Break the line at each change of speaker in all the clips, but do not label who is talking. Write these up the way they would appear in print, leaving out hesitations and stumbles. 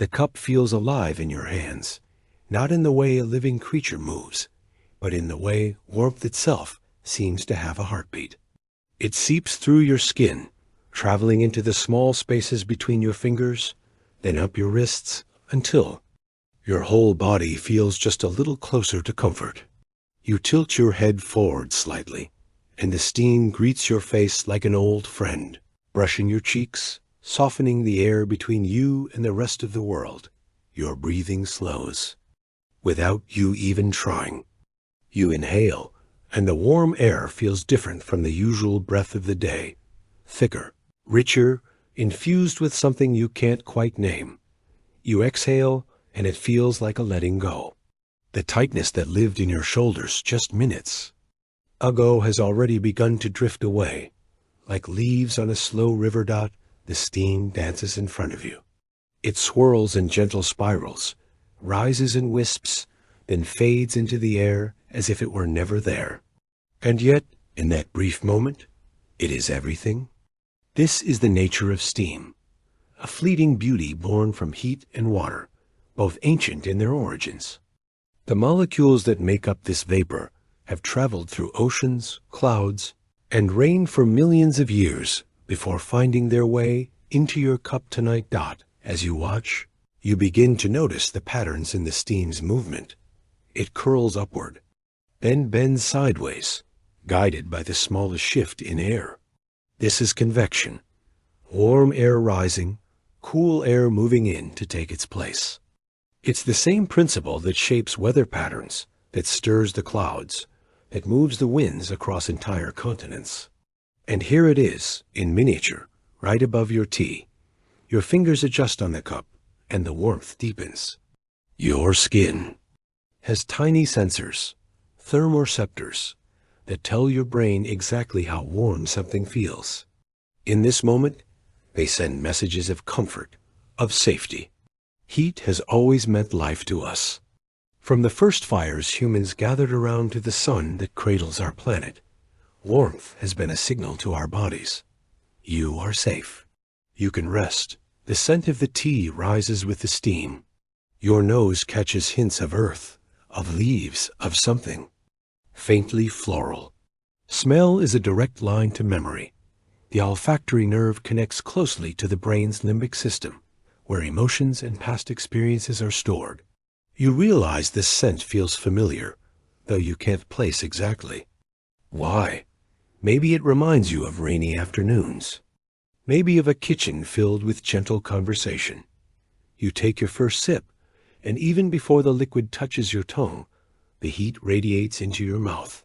The cup feels alive in your hands, not in the way a living creature moves, but in the way warmth itself seems to have a heartbeat. It seeps through your skin, traveling into the small spaces between your fingers, then up your wrists, until your whole body feels just a little closer to comfort. You tilt your head forward slightly, and the steam greets your face like an old friend, brushing your cheeks, softening the air between you and the rest of the world. Your breathing slows, without you even trying. You inhale, and the warm air feels different from the usual breath of the day, thicker, richer, infused with something you can't quite name. You exhale, and it feels like a letting go. The tightness that lived in your shoulders just minutes ago has already begun to drift away. Like leaves on a slow river dot, the steam dances in front of you. It swirls in gentle spirals, rises in wisps, then fades into the air as if it were never there. And yet, in that brief moment, it is everything. This is the nature of steam, a fleeting beauty born from heat and water, both ancient in their origins. The molecules that make up this vapor have traveled through oceans, clouds, and rain for millions of years before finding their way into your cup tonight. As you watch, you begin to notice the patterns in the steam's movement. It curls upward, then bends sideways, guided by the smallest shift in air. This is convection, warm air rising, cool air moving in to take its place. It's the same principle that shapes weather patterns, that stirs the clouds, that moves the winds across entire continents. And here it is, in miniature, right above your tea. Your fingers adjust on the cup, and the warmth deepens. Your skin has tiny sensors, thermoreceptors, that tell your brain exactly how warm something feels. In this moment, they send messages of comfort, of safety. Heat has always meant life to us. From the first fires humans gathered around to the sun that cradles our planet, warmth has been a signal to our bodies. You are safe. You can rest. The scent of the tea rises with the steam. Your nose catches hints of earth, of leaves, of something faintly floral. Smell is a direct line to memory. The olfactory nerve connects closely to the brain's limbic system, where emotions and past experiences are stored. You realize this scent feels familiar, though you can't place exactly why. Maybe it reminds you of rainy afternoons. Maybe of a kitchen filled with gentle conversation. You take your first sip, and even before the liquid touches your tongue, the heat radiates into your mouth.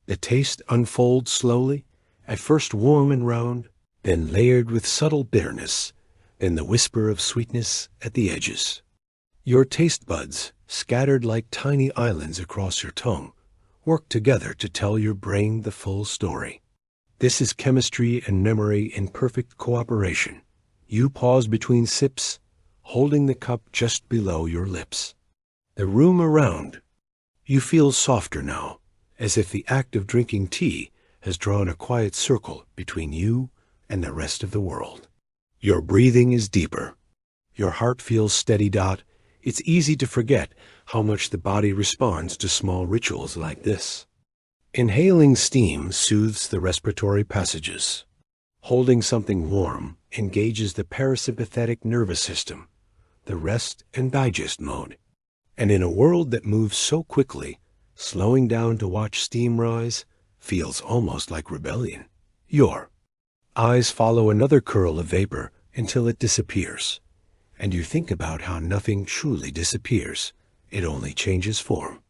The taste unfolds slowly, at first warm and round, then layered with subtle bitterness, then the whisper of sweetness at the edges. Your taste buds, scattered like tiny islands across your tongue, work together to tell your brain the full story. This is chemistry and memory in perfect cooperation. You pause between sips, holding the cup just below your lips. The room around you feels softer now, as if the act of drinking tea has drawn a quiet circle between you and the rest of the world. Your breathing is deeper. Your heart feels steady. It's easy to forget how much the body responds to small rituals like this. Inhaling steam soothes the respiratory passages. Holding something warm engages the parasympathetic nervous system, the rest and digest mode. And in a world that moves so quickly, slowing down to watch steam rise feels almost like rebellion. Your eyes follow another curl of vapor until it disappears, and you think about how nothing truly disappears. It only changes form.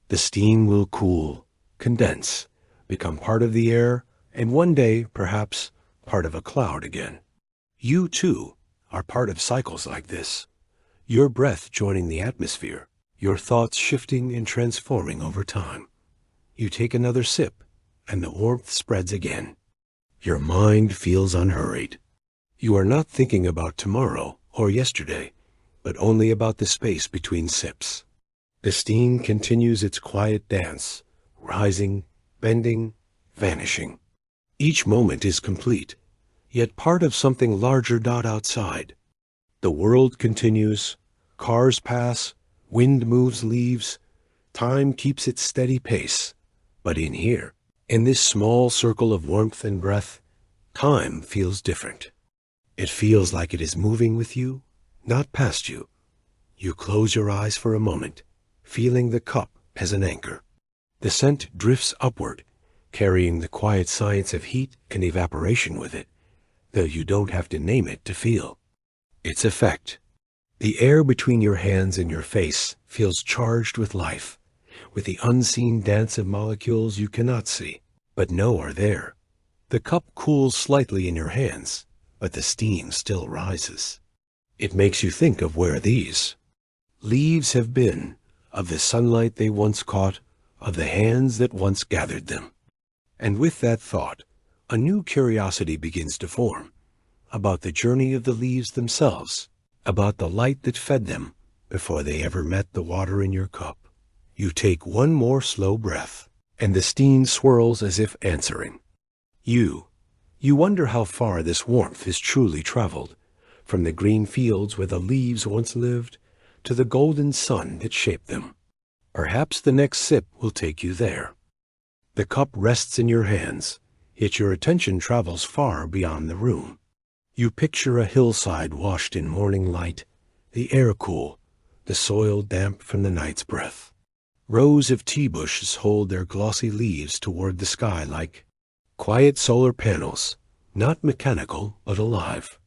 The steam will cool, condense, become part of the air, and one day, perhaps, part of a cloud again. You, too, are part of cycles like this. Your breath joining the atmosphere, your thoughts shifting and transforming over time. You take another sip, and the warmth spreads again. Your mind feels unhurried. You are not thinking about tomorrow or yesterday, but only about the space between sips. The steam continues its quiet dance, rising, bending, vanishing. Each moment is complete, yet part of something larger outside. The world continues, cars pass, wind moves leaves, time keeps its steady pace. But in here, in this small circle of warmth and breath, time feels different. It feels like it is moving with you, not past you. You close your eyes for a moment, feeling the cup as an anchor. The scent drifts upward, carrying the quiet science of heat and evaporation with it, though you don't have to name it to feel its effect. The air between your hands and your face feels charged with life, with the unseen dance of molecules you cannot see, but know are there. The cup cools slightly in your hands, but the steam still rises. It makes you think of where these leaves have been, of the sunlight they once caught, of the hands that once gathered them. And with that thought, a new curiosity begins to form, about the journey of the leaves themselves, about the light that fed them before they ever met the water in your cup. You take one more slow breath, and the steam swirls as if answering. You wonder how far this warmth has truly traveled, from the green fields where the leaves once lived, to the golden sun that shaped them. Perhaps the next sip will take you there. The cup rests in your hands, yet your attention travels far beyond the room. You picture a hillside washed in morning light, the air cool, the soil damp from the night's breath. Rows of tea bushes hold their glossy leaves toward the sky like quiet solar panels, not mechanical but alive.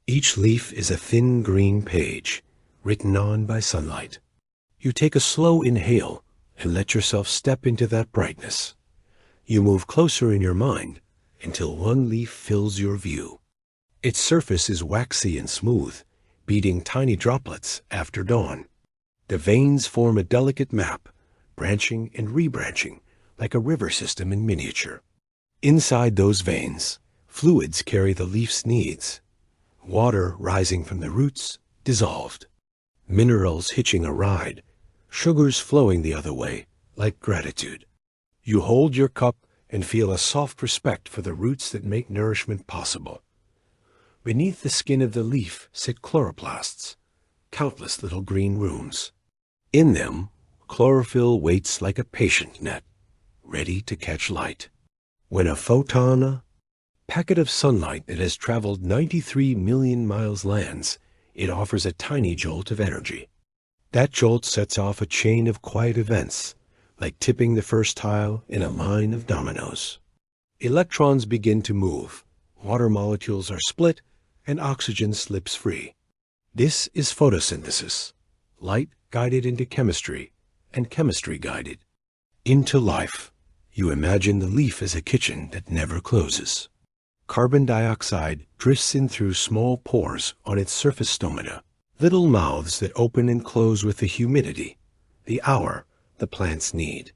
Each leaf is a thin green page, written on by sunlight. You take a slow inhale and let yourself step into that brightness. You move closer in your mind until one leaf fills your view. Its surface is waxy and smooth, beating tiny droplets after dawn. The veins form a delicate map, branching and rebranching like a river system in miniature. Inside those veins, fluids carry the leaf's needs. Water rising from the roots, dissolved. Minerals hitching a ride, sugars flowing the other way, like gratitude. You hold your cup and feel a soft respect for the roots that make nourishment possible. Beneath the skin of the leaf sit chloroplasts, countless little green rooms. In them, chlorophyll waits like a patient net, ready to catch light. When a photon, a packet of sunlight that has traveled 93 million miles lands, it offers a tiny jolt of energy. That jolt sets off a chain of quiet events, like tipping the first tile in a line of dominoes. Electrons begin to move, water molecules are split, and oxygen slips free. This is photosynthesis, light guided into chemistry, and chemistry guided into life. You imagine the leaf as a kitchen that never closes. Carbon dioxide drifts in through small pores on its surface stomata, little mouths that open and close with the humidity, the hour the plants need.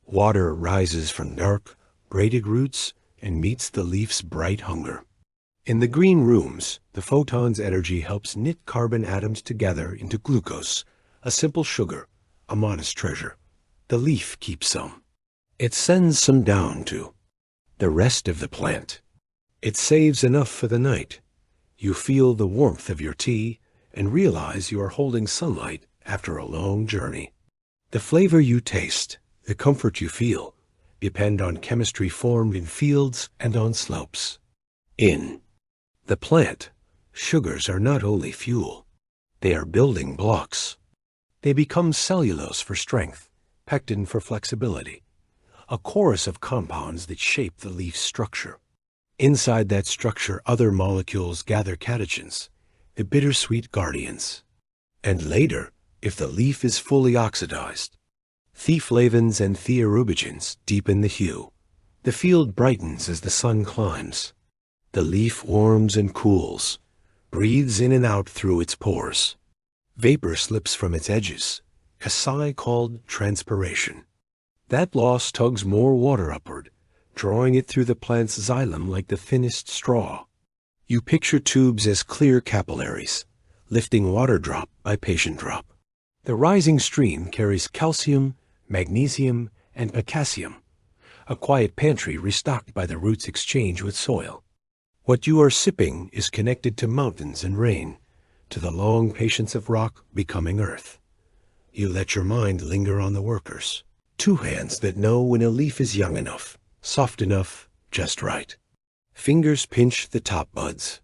Water rises from dark, braided roots and meets the leaf's bright hunger. In the green rooms, the photon's energy helps knit carbon atoms together into glucose, a simple sugar, a modest treasure. The leaf keeps some. It sends some down to the rest of the plant. It saves enough for the night. You feel the warmth of your tea and realize you are holding sunlight after a long journey. The flavor you taste, the comfort you feel, depend on chemistry formed in fields and on slopes. In the plant, sugars are not only fuel, they are building blocks. They become cellulose for strength, pectin for flexibility, a chorus of compounds that shape the leaf's structure. Inside that structure, other molecules gather catechins, the bittersweet guardians. And later, if the leaf is fully oxidized, thioflavins and thiorubigens deepen the hue. The field brightens as the sun climbs. The leaf warms and cools, breathes in and out through its pores. Vapor slips from its edges, a sigh called transpiration. That loss tugs more water upward, drawing it through the plant's xylem like the thinnest straw. You picture tubes as clear capillaries, lifting water drop by patient drop. The rising stream carries calcium, magnesium, and potassium, a quiet pantry restocked by the root's exchange with soil. What you are sipping is connected to mountains and rain, to the long patience of rock becoming earth. You let your mind linger on the workers. 2 hands that know when a leaf is young enough, soft enough, just right. Fingers pinch the top buds,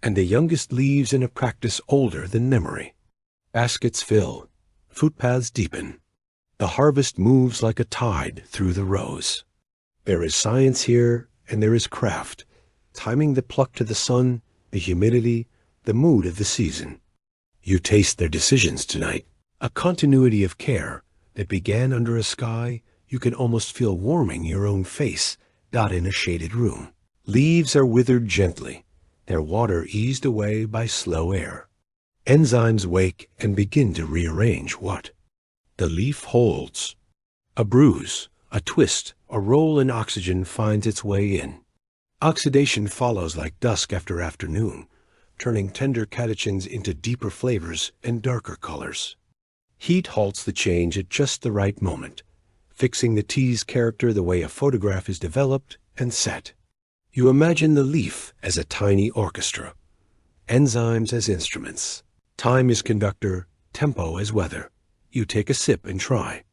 and the youngest leaves in a practice older than memory. Baskets fill, footpaths deepen. The harvest moves like a tide through the rows. There is science here, and there is craft, timing the pluck to the sun, the humidity, the mood of the season. You taste their decisions tonight, a continuity of care that began under a sky you can almost feel warming your own face, not in a shaded room. Leaves are withered gently, their water eased away by slow air. Enzymes wake and begin to rearrange what? The leaf holds. A bruise, a twist, a roll in oxygen finds its way in. Oxidation follows like dusk after afternoon, turning tender catechins into deeper flavors and darker colors. Heat halts the change at just the right moment, fixing the tea's character the way a photograph is developed and set. You imagine the leaf as a tiny orchestra, enzymes as instruments, time as conductor, tempo as weather. You take a sip and try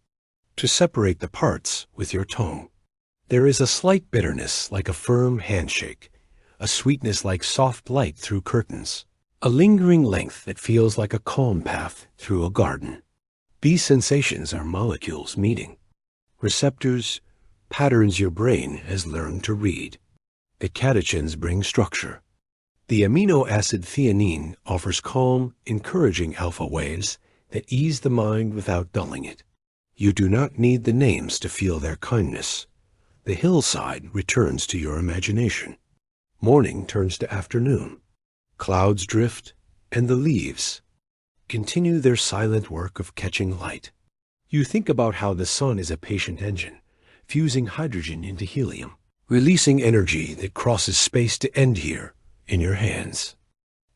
to separate the parts with your tongue. There is a slight bitterness like a firm handshake, a sweetness like soft light through curtains, a lingering length that feels like a calm path through a garden. These sensations are molecules meeting, receptors, patterns your brain has learned to read. The catechins bring structure. The amino acid theanine offers calm, encouraging alpha waves that ease the mind without dulling it. You do not need the names to feel their kindness. The hillside returns to your imagination. Morning turns to afternoon. Clouds drift, and the leaves continue their silent work of catching light. You think about how the sun is a patient engine, fusing hydrogen into helium, releasing energy that crosses space to end here in your hands.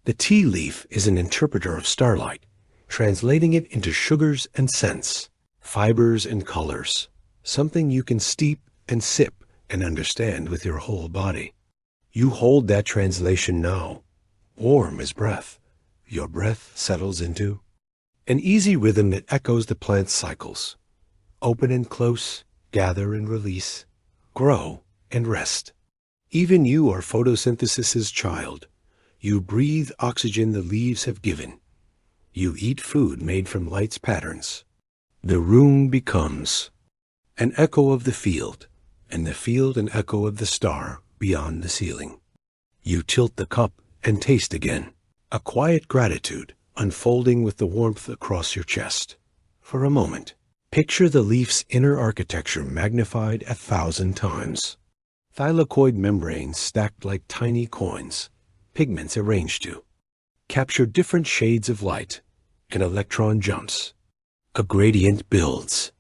The tea leaf is an interpreter of starlight, translating it into sugars and scents, fibers and colors, something you can steep and sip and understand with your whole body. You hold that translation now, warm as breath. Your breath settles into an easy rhythm that echoes the plant's cycles. Open and close, gather and release, grow and rest. Even you are photosynthesis's child. You breathe oxygen the leaves have given. You eat food made from light's patterns. The room becomes an echo of the field, and the field an echo of the star beyond the ceiling. You tilt the cup and taste again, a quiet gratitude unfolding with the warmth across your chest. For a moment, picture the leaf's inner architecture magnified 1,000 times. Thylakoid membranes stacked like tiny coins, pigments arranged to capture different shades of light. An electron jumps. A gradient builds.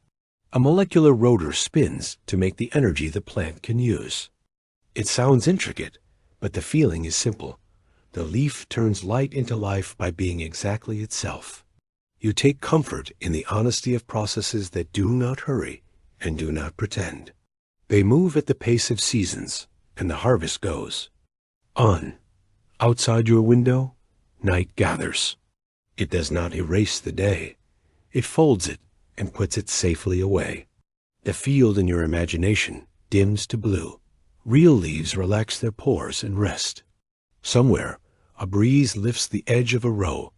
A molecular rotor spins to make the energy the plant can use. It sounds intricate, but the feeling is simple. The leaf turns light into life by being exactly itself. You take comfort in the honesty of processes that do not hurry and do not pretend. They move at the pace of seasons, and the harvest goes on. Outside your window, night gathers. It does not erase the day. It folds it and puts it safely away. The field in your imagination dims to blue. Real leaves relax their pores and rest. Somewhere, a breeze lifts the edge of a row.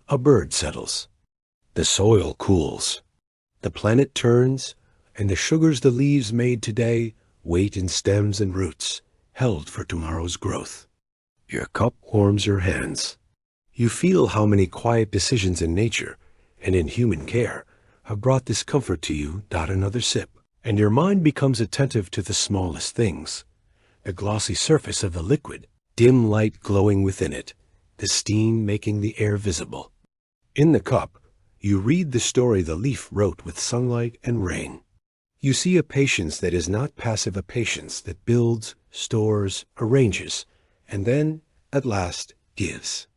A bird settles. The soil cools. The planet turns, and the sugars the leaves made today wait in stems and roots, held for tomorrow's growth. Your cup warms your hands. You feel how many quiet decisions in nature and in human care have brought this comfort to you. Another sip, and your mind becomes attentive to the smallest things. The glossy surface of the liquid, dim light glowing within it, the steam making the air visible. In the cup, you read the story the leaf wrote with sunlight and rain. You see a patience that is not passive, a patience that builds, stores, arranges, and then, at last, gives.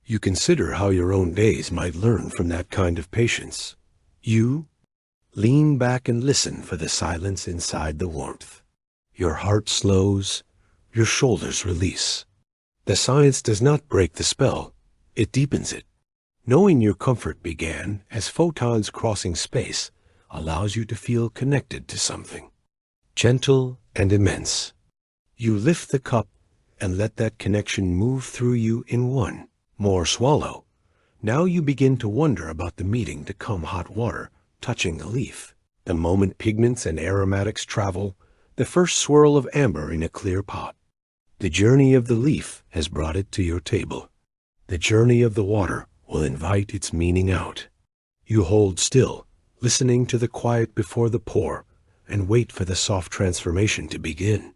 You consider how your own days might learn from that kind of patience. You lean back and listen for the silence inside the warmth. Your heart slows, your shoulders release. The science does not break the spell. it deepens it. Knowing your comfort began as photons crossing space allows you to feel connected to something, gentle and immense. You lift the cup and let that connection move through you in one more swallow. Now you begin to wonder about the meeting to come, hot water touching the leaf. The moment pigments and aromatics travel, the first swirl of amber in a clear pot. The journey of the leaf has brought it to your table. The journey of the water will invite its meaning out. You hold still, listening to the quiet before the pour, and wait for the soft transformation to begin.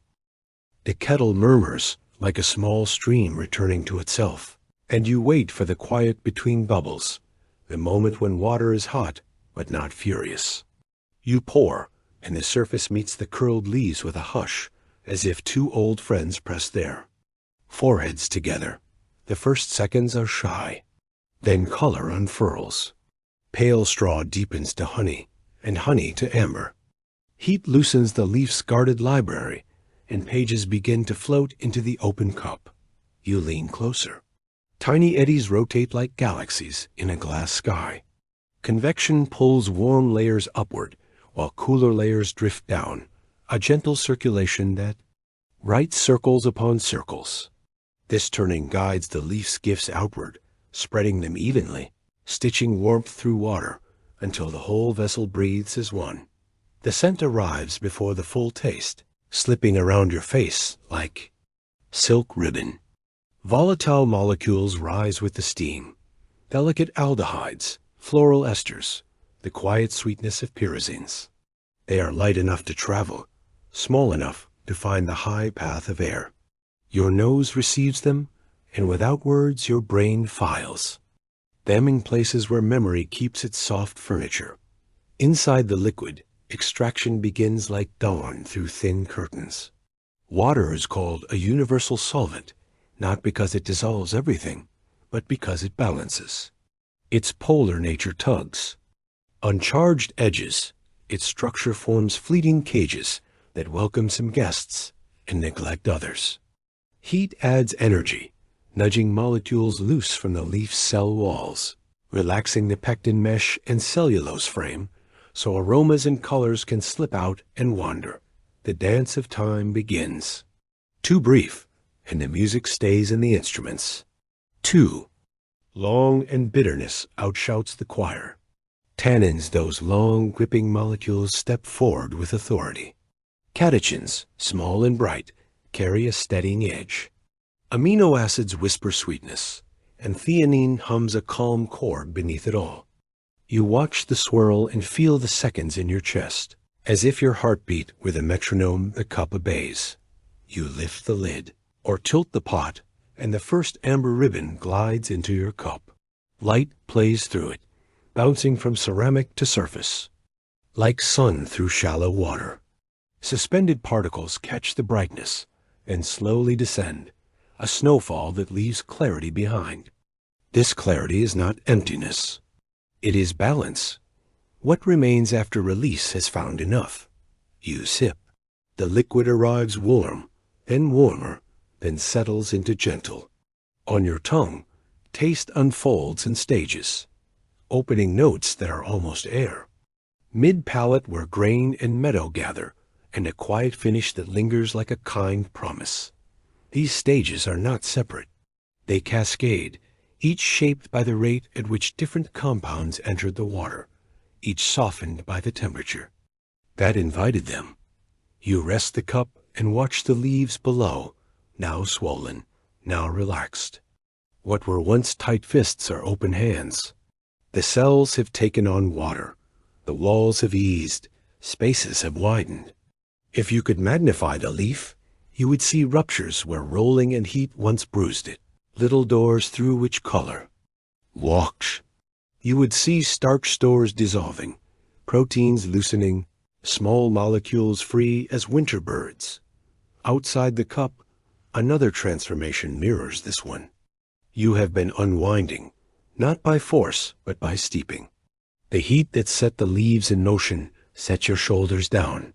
The kettle murmurs like a small stream returning to itself, and you wait for the quiet between bubbles, the moment when water is hot but not furious. You pour, and the surface meets the curled leaves with a hush, as if two old friends press their foreheads together. The first seconds are shy. Then color unfurls. Pale straw deepens to honey, and honey to amber. Heat loosens the leaf's guarded library, and pages begin to float into the open cup. You lean closer. Tiny eddies rotate like galaxies in a glass sky. Convection pulls warm layers upward, while cooler layers drift down, a gentle circulation that writes circles upon circles. This turning guides the leaf's gifts outward, spreading them evenly, stitching warmth through water, until the whole vessel breathes as one. The scent arrives before the full taste, slipping around your face like silk ribbon. Volatile molecules rise with the steam, delicate aldehydes, floral esters, the quiet sweetness of pyrazines. They are light enough to travel, small enough to find the high path of air. Your nose receives them, and without words your brain files them in places where memory keeps its soft furniture. Inside the liquid, extraction begins like dawn through thin curtains. Water is called a universal solvent, not because it dissolves everything, but because it balances. Its polar nature tugs. Uncharged edges, its structure forms fleeting cages that welcome some guests and neglect others. Heat adds energy, nudging molecules loose from the leaf's cell walls, relaxing the pectin mesh and cellulose frame, so aromas and colors can slip out and wander. The dance of time begins. Too brief, and the music stays in the instruments. Too long, and bitterness outshouts the choir. Tannins, those long, gripping molecules, step forward with authority. Catechins, small and bright, carry a steadying edge. Amino acids whisper sweetness, and theanine hums a calm chord beneath it all. You watch the swirl and feel the seconds in your chest, as if your heartbeat were the metronome the cup obeys. You lift the lid, or tilt the pot, and the first amber ribbon glides into your cup. Light plays through it, bouncing from ceramic to surface, like sun through shallow water. Suspended particles catch the brightness and slowly descend, a snowfall that leaves clarity behind. This clarity is not emptiness. It is balance. What remains after release has found enough. You sip. The liquid arrives warm, then warmer, then settles into gentle. On your tongue, taste unfolds in stages, opening notes that are almost air. Mid-palate where grain and meadow gather, and a quiet finish that lingers like a kind promise. These stages are not separate. They cascade, each shaped by the rate at which different compounds entered the water, each softened by the temperature that invited them. You rest the cup and watch the leaves below, now swollen, now relaxed. What were once tight fists are open hands. The cells have taken on water. The walls have eased. Spaces have widened. If you could magnify the leaf, you would see ruptures where rolling and heat once bruised it, little doors through which color walked. You would see starch stores dissolving, proteins loosening, small molecules free as winter birds. Outside the cup, another transformation mirrors this one. You have been unwinding, not by force, but by steeping. The heat that set the leaves in motion set your shoulders down.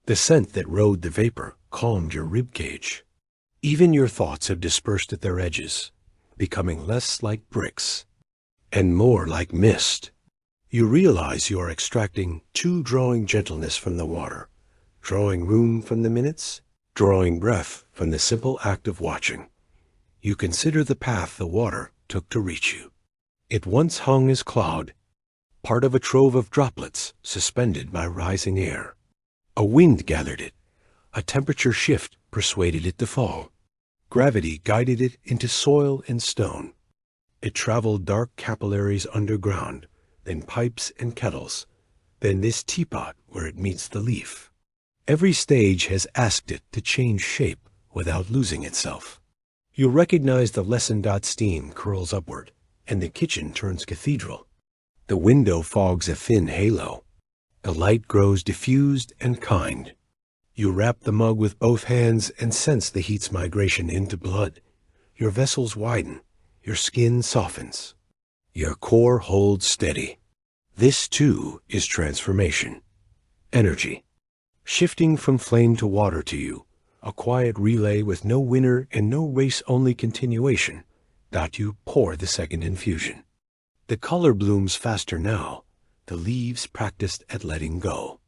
The scent that rode the vapor calmed your rib cage. Even your thoughts have dispersed at their edges. becoming less like bricks and more like mist. You realize you are extracting drawing gentleness from the water, drawing room from the minutes, drawing breath from the simple act of watching. You consider the path the water took to reach you. It once hung as cloud, part of a trove of droplets suspended by rising air. A wind gathered it. A temperature shift persuaded it to fall. Gravity guided it into soil and stone. It traveled dark capillaries underground, then pipes and kettles, then this teapot where it meets the leaf. Every stage has asked it to change shape without losing itself. You recognize the lesson dot steam curls upward, and the kitchen turns cathedral. The window fogs a thin halo. The light grows diffused and kind. You wrap the mug with both hands and sense the heat's migration into blood. Your vessels widen. Your skin softens. Your core holds steady. This, too, is transformation. Energy. Shifting from flame to water to you, a quiet relay with no winner and no race-only continuation. You pour the second infusion. The color blooms faster now, the leaves practiced at letting go.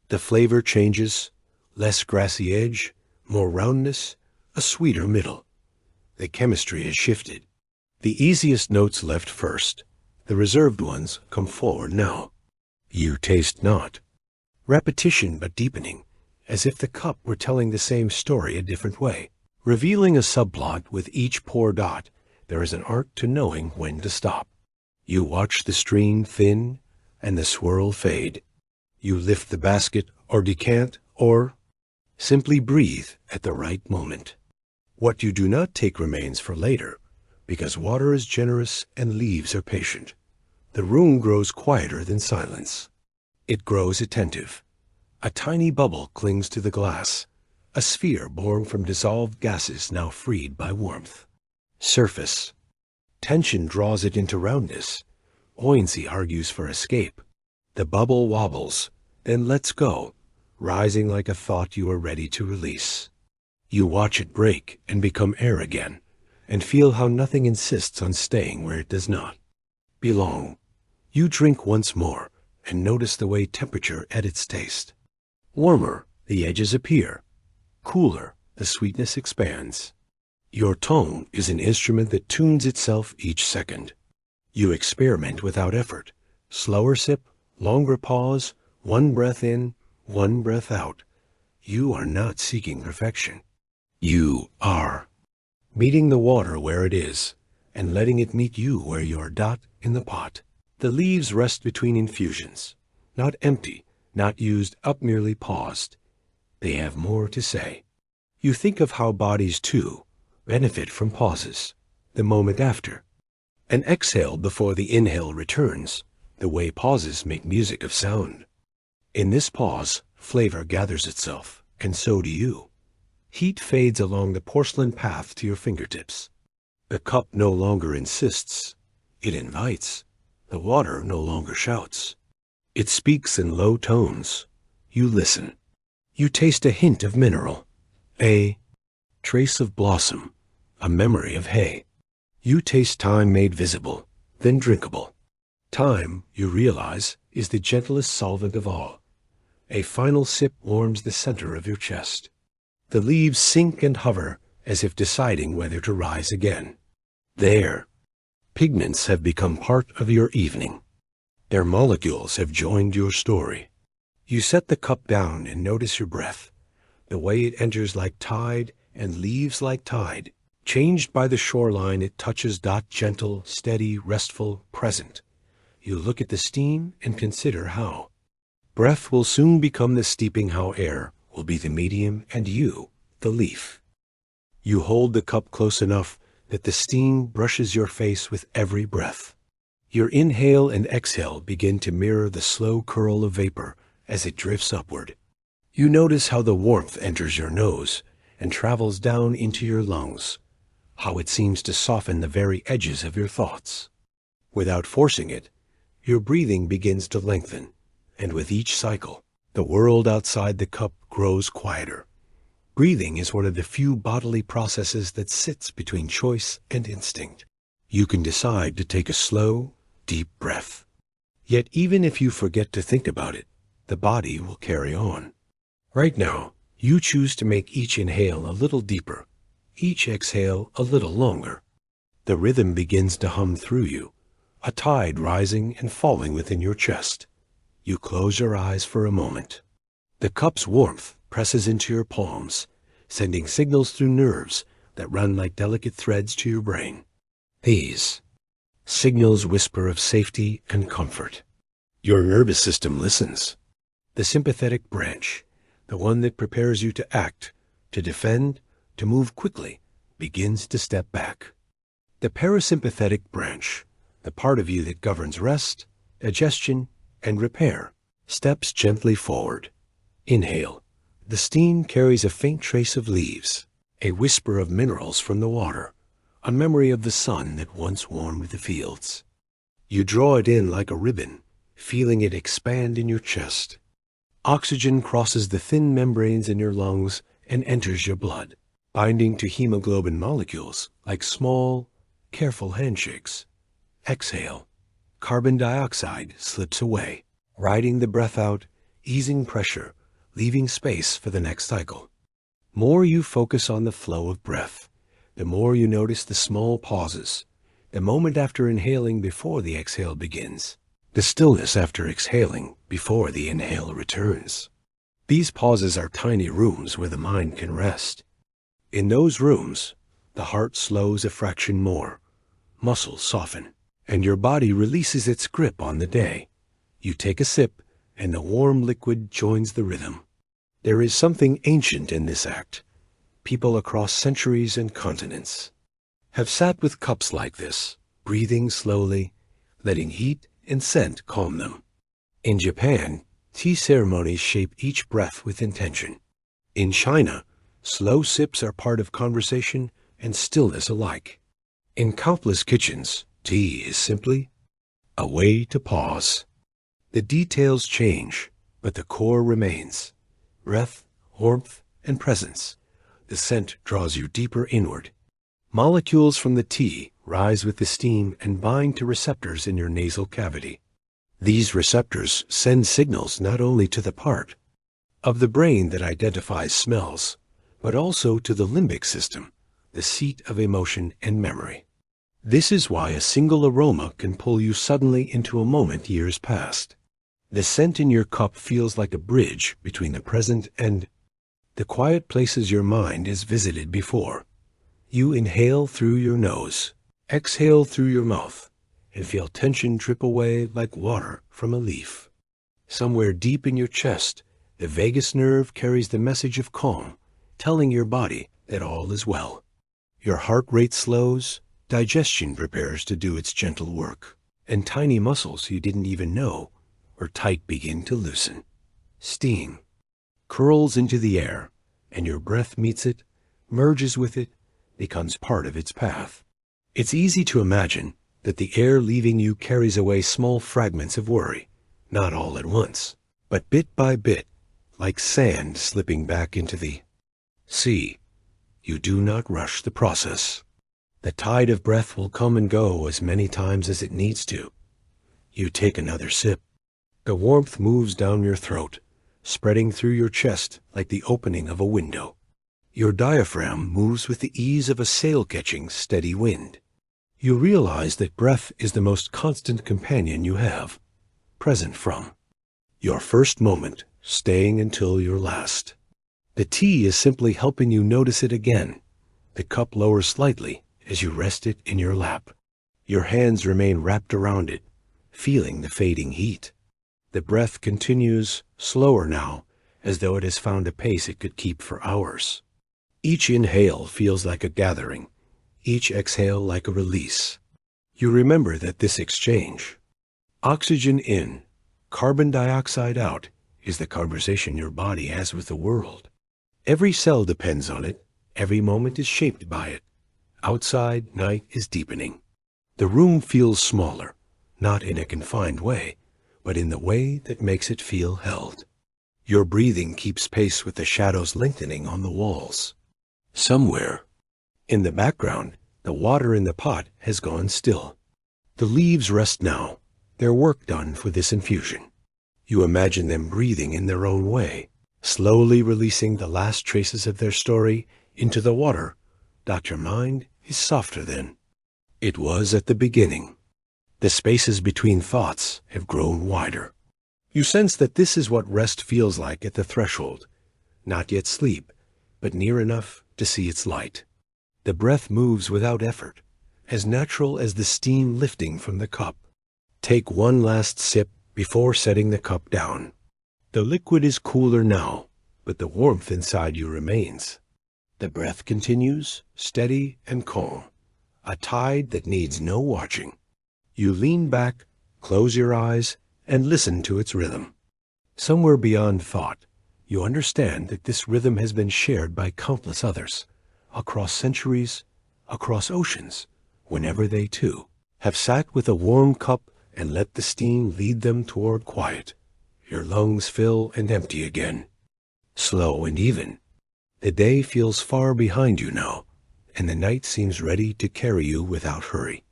The flavor changes, less grassy edge, more roundness, a sweeter middle. The chemistry has shifted. The easiest notes left first. The reserved ones come forward now. You taste not. Repetition but deepening, as if the cup were telling the same story a different way. Revealing a subplot with each pour dot, there is an art to knowing when to stop. You watch the stream thin and the swirl fade. You lift the basket or decant or simply breathe at the right moment. What you do not take remains for later, because water is generous and leaves are patient. The room grows quieter than silence. It grows attentive. A tiny bubble clings to the glass, a sphere born from dissolved gases now freed by warmth. Surface. Tension draws it into roundness. Buoyancy argues for escape. The bubble wobbles, then lets go, rising like a thought you are ready to release. You watch it break and become air again, and feel how nothing insists on staying where it does not belong. You drink once more and notice the way temperature edits taste. Warmer, the edges appear. Cooler, the sweetness expands. Your tongue is an instrument that tunes itself each second. You experiment without effort. Slower sip, longer pause, one breath in, one breath out. You are not seeking perfection. You are meeting the water where it is and letting it meet you where you are dot in the pot. The leaves rest between infusions, not empty, not used up, merely paused. They have more to say. You think of how bodies, too, benefit from pauses, the moment after. An exhale before the inhale returns, the way pauses make music of sound. In this pause, flavor gathers itself, and so do you. Heat fades along the porcelain path to your fingertips. The cup no longer insists, it invites. The water no longer shouts. It speaks in low tones. You listen. You taste a hint of mineral, a trace of blossom, a memory of hay. You taste time made visible, then drinkable. Time, you realize, is the gentlest solvent of all. A final sip warms the center of your chest. The leaves sink and hover as if deciding whether to rise again. There. Pigments have become part of your evening. Their molecules have joined your story. You set the cup down and notice your breath, the way it enters like tide and leaves like tide. Changed by the shoreline, it touches dot gentle, steady, restful, present. You look at the steam and consider how. Breath will soon become the steeping, how air will be the medium and you, the leaf. You hold the cup close enough that the steam brushes your face with every breath. Your inhale and exhale begin to mirror the slow curl of vapor as it drifts upward. You notice how the warmth enters your nose and travels down into your lungs, how it seems to soften the very edges of your thoughts. Without forcing it, your breathing begins to lengthen, and with each cycle, the world outside the cup grows quieter. Breathing is one of the few bodily processes that sits between choice and instinct. You can decide to take a slow, deep breath. Yet even if you forget to think about it, the body will carry on. Right now, you choose to make each inhale a little deeper, each exhale a little longer. The rhythm begins to hum through you, a tide rising and falling within your chest. You close your eyes for a moment. The cup's warmth presses into your palms, sending signals through nerves that run like delicate threads to your brain. These signals whisper of safety and comfort. Your nervous system listens. The sympathetic branch, the one that prepares you to act, to defend, to move quickly, begins to step back. The parasympathetic branch, the part of you that governs rest, digestion, and repair, steps gently forward. Inhale. The steam carries a faint trace of leaves, a whisper of minerals from the water, a memory of the sun that once warmed the fields. You draw it in like a ribbon, feeling it expand in your chest. Oxygen crosses the thin membranes in your lungs and enters your blood, binding to hemoglobin molecules like small, careful handshakes. Exhale. Carbon dioxide slips away, riding the breath out, easing pressure, leaving space for the next cycle. More you focus on the flow of breath, the more you notice the small pauses, the moment after inhaling before the exhale begins, the stillness after exhaling before the inhale returns. These pauses are tiny rooms where the mind can rest. In those rooms, the heart slows a fraction more, muscles soften, and your body releases its grip on the day. You take a sip, and the warm liquid joins the rhythm. There is something ancient in this act. People across centuries and continents have sat with cups like this, breathing slowly, letting heat and scent calm them. In Japan, tea ceremonies shape each breath with intention. In China, slow sips are part of conversation and stillness alike. In countless kitchens, tea is simply a way to pause. The details change, but the core remains. Breath, warmth, and presence. The scent draws you deeper inward. Molecules from the tea rise with the steam and bind to receptors in your nasal cavity. These receptors send signals not only to the part of the brain that identifies smells, but also to the limbic system, the seat of emotion and memory. This is why a single aroma can pull you suddenly into a moment years past. The scent in your cup feels like a bridge between the present and the quiet places your mind has visited before. You inhale through your nose, exhale through your mouth, and feel tension drip away like water from a leaf. Somewhere deep in your chest, the vagus nerve carries the message of calm, telling your body that all is well. Your heart rate slows, digestion prepares to do its gentle work, and tiny muscles you didn't even know were tight begin to loosen. Steam curls into the air, and your breath meets it, merges with it, becomes part of its path. It's easy to imagine that the air leaving you carries away small fragments of worry, not all at once, but bit by bit, like sand slipping back into the sea. You do not rush the process. The tide of breath will come and go as many times as it needs to. You take another sip. The warmth moves down your throat, spreading through your chest like the opening of a window. Your diaphragm moves with the ease of a sail catching steady wind. You realize that breath is the most constant companion you have, present from your first moment, staying until your last. The tea is simply helping you notice it again. The cup lowers slightly as you rest it in your lap. Your hands remain wrapped around it, feeling the fading heat. The breath continues, slower now, as though it has found a pace it could keep for hours. Each inhale feels like a gathering, each exhale like a release. You remember that this exchange, oxygen in, carbon dioxide out, is the conversation your body has with the world. Every cell depends on it, every moment is shaped by it. Outside, night is deepening. The room feels smaller, not in a confined way, but in the way that makes it feel held. Your breathing keeps pace with the shadows lengthening on the walls. Somewhere, in the background, The water in the pot has gone still. The leaves rest now, their work done for this infusion. You imagine them breathing in their own way, slowly releasing the last traces of their story into the water. Your mind is softer then. It was at the beginning. The spaces between thoughts have grown wider. You sense that this is what rest feels like at the threshold. Not yet sleep, but near enough to see its light. The breath moves without effort, as natural as the steam lifting from the cup. Take one last sip before setting the cup down. The liquid is cooler now, but the warmth inside you remains. The breath continues, steady and calm, a tide that needs no watching. You lean back, close your eyes, and listen to its rhythm. Somewhere beyond thought, you understand that this rhythm has been shared by countless others, across centuries, across oceans, whenever they too have sat with a warm cup and let the steam lead them toward quiet. Your lungs fill and empty again. Slow and even. The day feels far behind you now, and the night seems ready to carry you without hurry.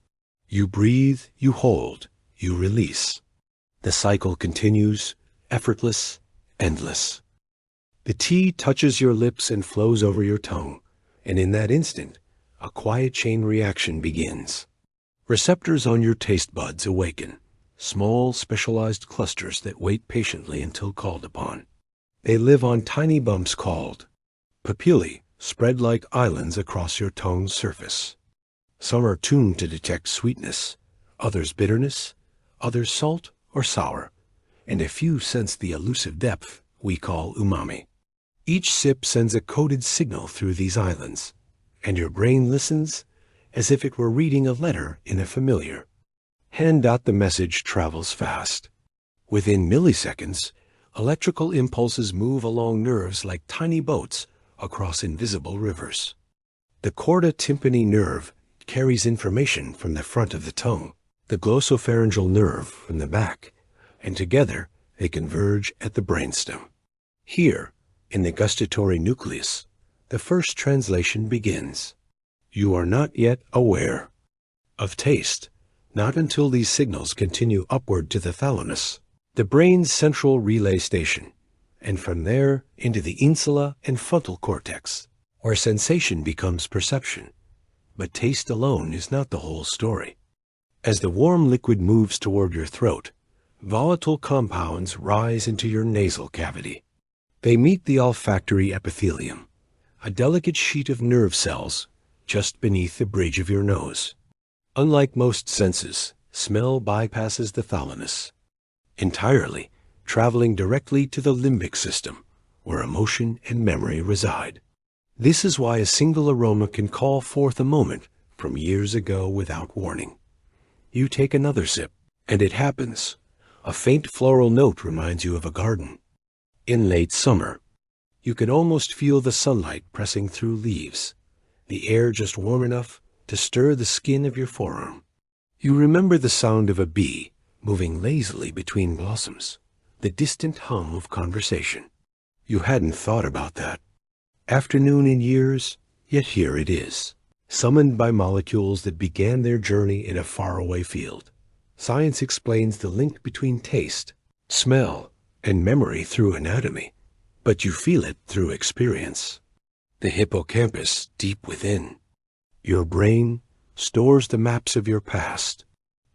You breathe, you hold, you release. The cycle continues, effortless, endless. The tea touches your lips and flows over your tongue, and in that instant, a quiet chain reaction begins. Receptors on your taste buds awaken, small, specialized clusters that wait patiently until called upon. They live on tiny bumps called papillae, spread like islands across your tongue's surface. Some are tuned to detect sweetness, others bitterness, others salt or sour, and a few sense the elusive depth we call umami. Each sip sends a coded signal through these islands, and your brain listens as if it were reading a letter in a familiar. The message travels fast. Within milliseconds, electrical impulses move along nerves like tiny boats across invisible rivers. The chorda tympani nerve carries information from the front of the tongue, the glossopharyngeal nerve from the back, and together they converge at the brainstem. Here, in the gustatory nucleus, the first translation begins. You are not yet aware of taste, not until these signals continue upward to the thalamus, the brain's central relay station, and from there into the insula and frontal cortex, where sensation becomes perception. But taste alone is not the whole story. As the warm liquid moves toward your throat, volatile compounds rise into your nasal cavity. They meet the olfactory epithelium, a delicate sheet of nerve cells just beneath the bridge of your nose. Unlike most senses, smell bypasses the thalamus entirely, traveling directly to the limbic system, where emotion and memory reside. This is why a single aroma can call forth a moment from years ago without warning. You take another sip, and it happens. A faint floral note reminds you of a garden. In late summer, you can almost feel the sunlight pressing through leaves, the air just warm enough to stir the skin of your forearm. You remember the sound of a bee moving lazily between blossoms, the distant hum of conversation. You hadn't thought about that. Afternoon in years, yet here it is, summoned by molecules that began their journey in a faraway field. Science explains the link between taste, smell, and memory through anatomy, but you feel it through experience. The hippocampus deep within. Your brain stores the maps of your past.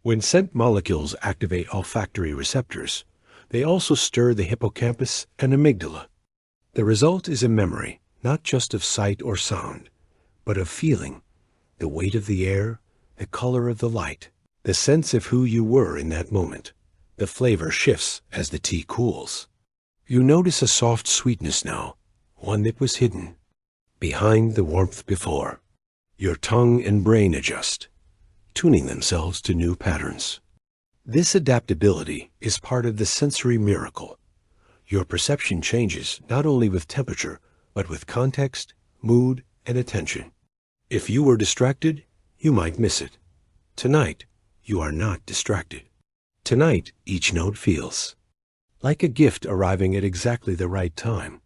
When scent molecules activate olfactory receptors, they also stir the hippocampus and amygdala. The result is a memory, not just of sight or sound, but of feeling, the weight of the air, the color of the light, the sense of who you were in that moment. The flavor shifts as the tea cools. You notice a soft sweetness now, one that was hidden behind the warmth before. Your tongue and brain adjust, tuning themselves to new patterns. This adaptability is part of the sensory miracle. Your perception changes not only with temperature, but with context, mood, and attention. If you were distracted, you might miss it. Tonight, you are not distracted. Tonight, each note feels like a gift arriving at exactly the right time.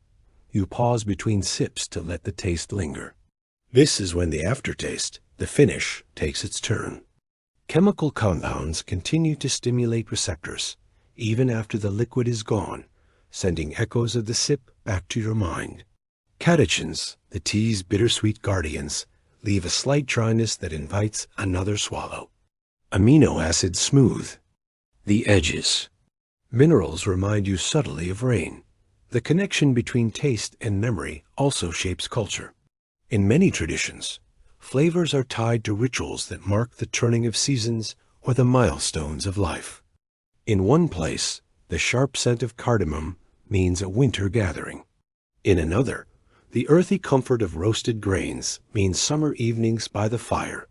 You pause between sips to let the taste linger. This is when the aftertaste, The finish takes its turn. Chemical compounds continue to stimulate receptors, even after the liquid is gone, sending echoes of the sip back to your mind. Catechins, the tea's bittersweet guardians, leave a slight dryness that invites another swallow. Amino acids smooth the edges. Minerals remind you subtly of rain. The connection between taste and memory also shapes culture. In many traditions, flavors are tied to rituals that mark the turning of seasons or the milestones of life. In one place, the sharp scent of cardamom means a winter gathering. In another, the earthy comfort of roasted grains means summer evenings by the fire.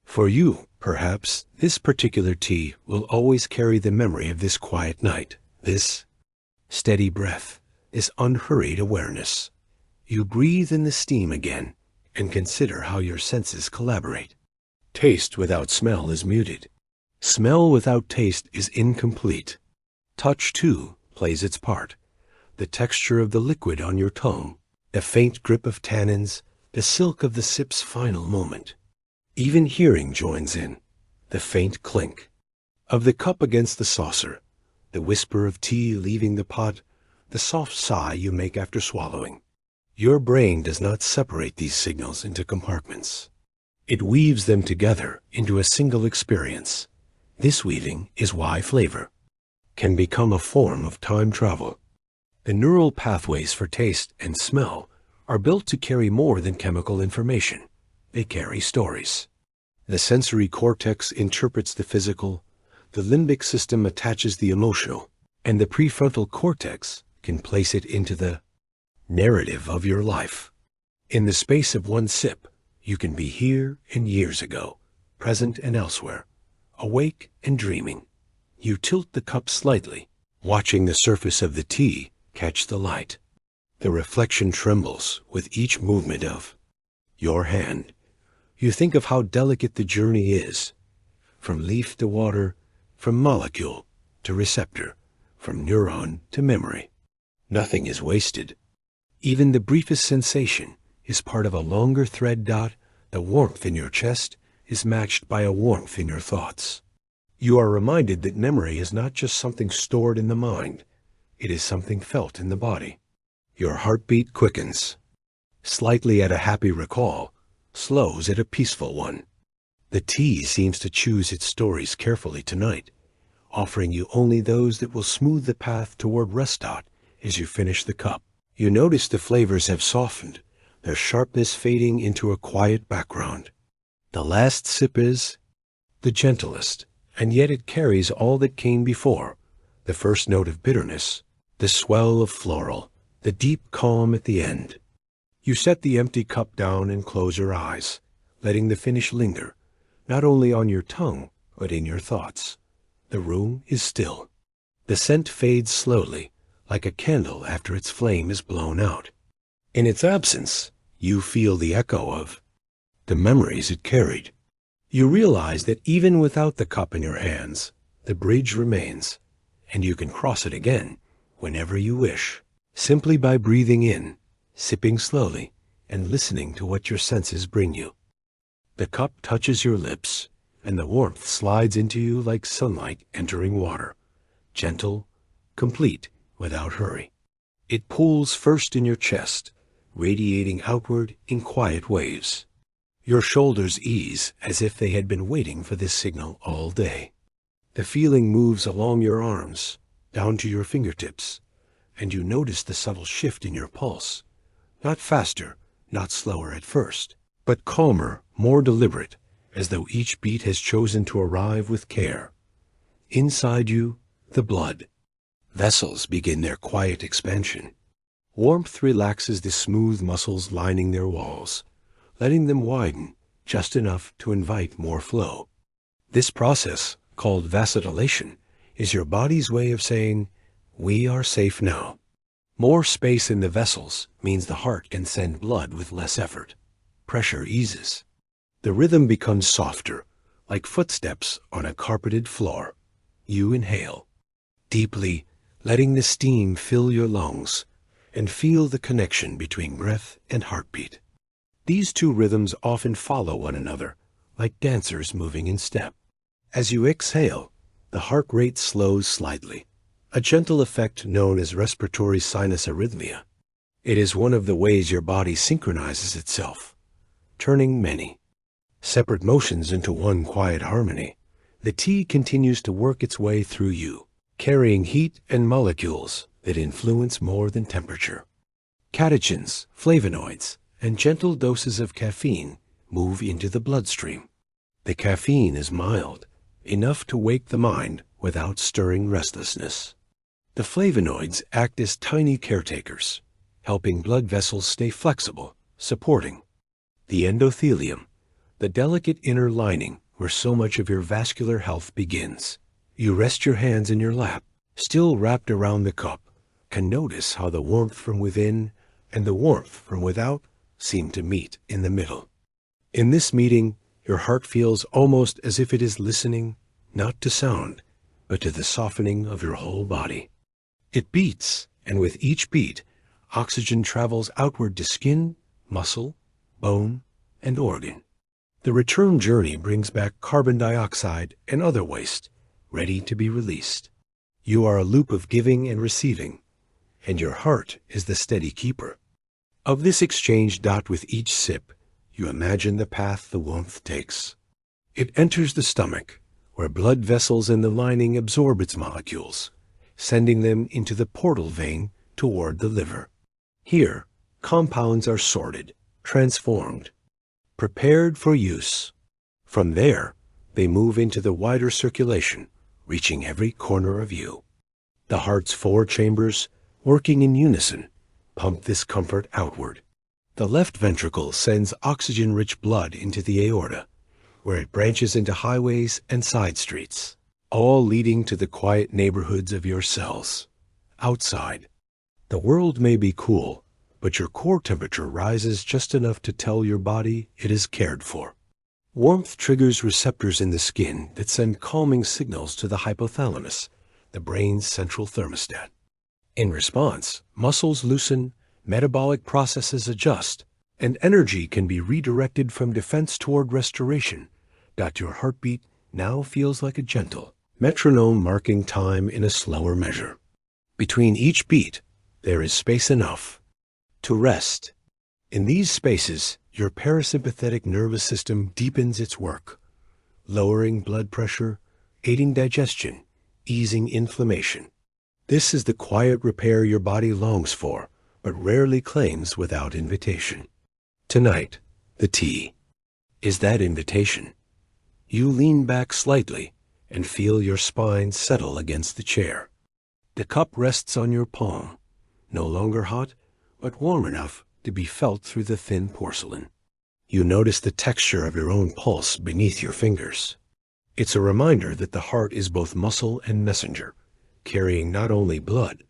For you, perhaps, this particular tea will always carry the memory of this quiet night, this steady breath, this unhurried awareness. You breathe in the steam again and consider how your senses collaborate. Taste without smell is muted. Smell without taste is incomplete. Touch, too, plays its part. The texture of the liquid on your tongue, the faint grip of tannins, the silk of the sip's final moment. Even hearing joins in, the faint clink of the cup against the saucer, the whisper of tea leaving the pot, the soft sigh you make after swallowing. Your brain does not separate these signals into compartments. It weaves them together into a single experience. This weaving is why flavor can become a form of time travel. The neural pathways for taste and smell are built to carry more than chemical information. They carry stories. The sensory cortex interprets the physical, the limbic system attaches the emotional, and the prefrontal cortex can place it into the narrative of your life. In the space of one sip, you can be here and years ago, present and elsewhere, awake and dreaming. You tilt the cup slightly, watching the surface of the tea catch the light. The reflection trembles with each movement of your hand. You think of how delicate the journey is, from leaf to water, from molecule to receptor, from neuron to memory. Nothing is wasted. Even the briefest sensation is part of a longer thread. The warmth in your chest is matched by a warmth in your thoughts. You are reminded that memory is not just something stored in the mind. It is something felt in the body. Your heartbeat quickens, slightly at a happy recall, slows at a peaceful one. The tea seems to choose its stories carefully tonight, offering you only those that will smooth the path toward rest. As you finish the cup, you notice the flavors have softened, their sharpness fading into a quiet background. The last sip is the gentlest, and yet it carries all that came before. The first note of bitterness, the swell of floral, the deep calm at the end. You set the empty cup down and close your eyes, letting the finish linger, not only on your tongue, but in your thoughts. The room is still. The scent fades slowly, like a candle after its flame is blown out. In its absence, you feel the echo of the memories it carried. You realize that even without the cup in your hands, the bridge remains, and you can cross it again whenever you wish, simply by breathing in, sipping slowly, and listening to what your senses bring you. The cup touches your lips, and the warmth slides into you like sunlight entering water, gentle, complete, without hurry. It pools first in your chest, radiating outward in quiet waves. Your shoulders ease as if they had been waiting for this signal all day. The feeling moves along your arms, down to your fingertips, and you notice the subtle shift in your pulse. Not faster, not slower at first, but calmer, more deliberate, as though each beat has chosen to arrive with care. Inside you, the blood vessels begin their quiet expansion. Warmth relaxes the smooth muscles lining their walls, letting them widen just enough to invite more flow. This process, called vasodilation, is your body's way of saying, "We are safe now." More space in the vessels means the heart can send blood with less effort. Pressure eases. The rhythm becomes softer, like footsteps on a carpeted floor. You inhale deeply, letting the steam fill your lungs, and feel the connection between breath and heartbeat. These two rhythms often follow one another, like dancers moving in step. As you exhale, the heart rate slows slightly, a gentle effect known as respiratory sinus arrhythmia. It is one of the ways your body synchronizes itself, turning many separate motions into one quiet harmony. The tea continues to work its way through you, carrying heat and molecules that influence more than temperature. Catechins, flavonoids, and gentle doses of caffeine move into the bloodstream. The caffeine is mild, enough to wake the mind without stirring restlessness. The flavonoids act as tiny caretakers, helping blood vessels stay flexible, supporting the endothelium, the delicate inner lining where so much of your vascular health begins. You rest your hands in your lap, still wrapped around the cup, can notice how the warmth from within and the warmth from without seem to meet in the middle. In this meeting, your heart feels almost as if it is listening, not to sound, but to the softening of your whole body. It beats, and with each beat, oxygen travels outward to skin, muscle, bone, and organ. The return journey brings back carbon dioxide and other waste, ready to be released. You are a loop of giving and receiving, and your heart is the steady keeper. Of this exchange. With each sip, you imagine the path the warmth takes. It enters the stomach, where blood vessels in the lining absorb its molecules, sending them into the portal vein toward the liver. Here, compounds are sorted, transformed, prepared for use. From there, they move into the wider circulation, reaching every corner of you. The heart's 4 chambers, working in unison, pump this comfort outward. The left ventricle sends oxygen-rich blood into the aorta, where it branches into highways and side streets, all leading to the quiet neighborhoods of your cells. Outside, the world may be cool, but your core temperature rises just enough to tell your body it is cared for. Warmth triggers receptors in the skin that send calming signals to the hypothalamus, the brain's central thermostat. In response, muscles loosen, metabolic processes adjust, and energy can be redirected from defense toward restoration. Your heartbeat now feels like a gentle metronome marking time in a slower measure. Between each beat, there is space enough to rest. In these spaces, your parasympathetic nervous system deepens its work, lowering blood pressure, aiding digestion, easing inflammation. This is the quiet repair your body longs for, but rarely claims without invitation. Tonight, the tea is that invitation. You lean back slightly and feel your spine settle against the chair. The cup rests on your palm, no longer hot, but warm enough to be felt through the thin porcelain. You notice the texture of your own pulse beneath your fingers. It's a reminder that the heart is both muscle and messenger, carrying not only blood,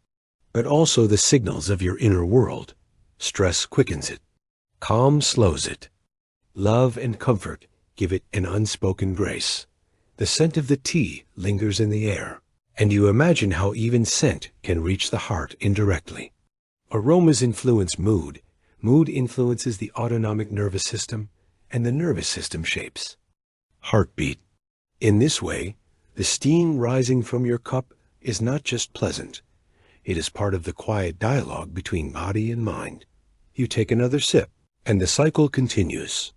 but also the signals of your inner world. Stress quickens it. Calm slows it. Love and comfort give it an unspoken grace. The scent of the tea lingers in the air, and you imagine how even scent can reach the heart indirectly. Aromas influence mood. Mood influences the autonomic nervous system, and the nervous system shapes heartbeat. In this way, the steam rising from your cup is not just pleasant. It is part of the quiet dialogue between body and mind. You take another sip, and the cycle continues.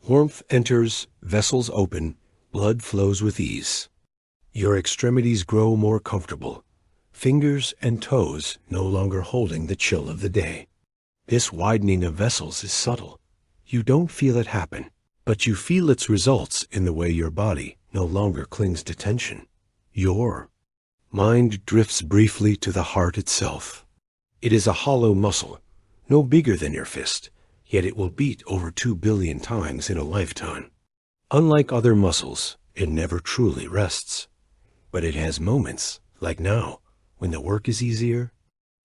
Warmth enters, vessels open, blood flows with ease. Your extremities grow more comfortable, fingers and toes no longer holding the chill of the day. This widening of vessels is subtle. You don't feel it happen, but you feel its results in the way your body no longer clings to tension. Your mind drifts briefly to the heart itself. It is a hollow muscle, no bigger than your fist, yet it will beat over 2 billion times in a lifetime. Unlike other muscles, it never truly rests. But it has moments, like now, when the work is easier,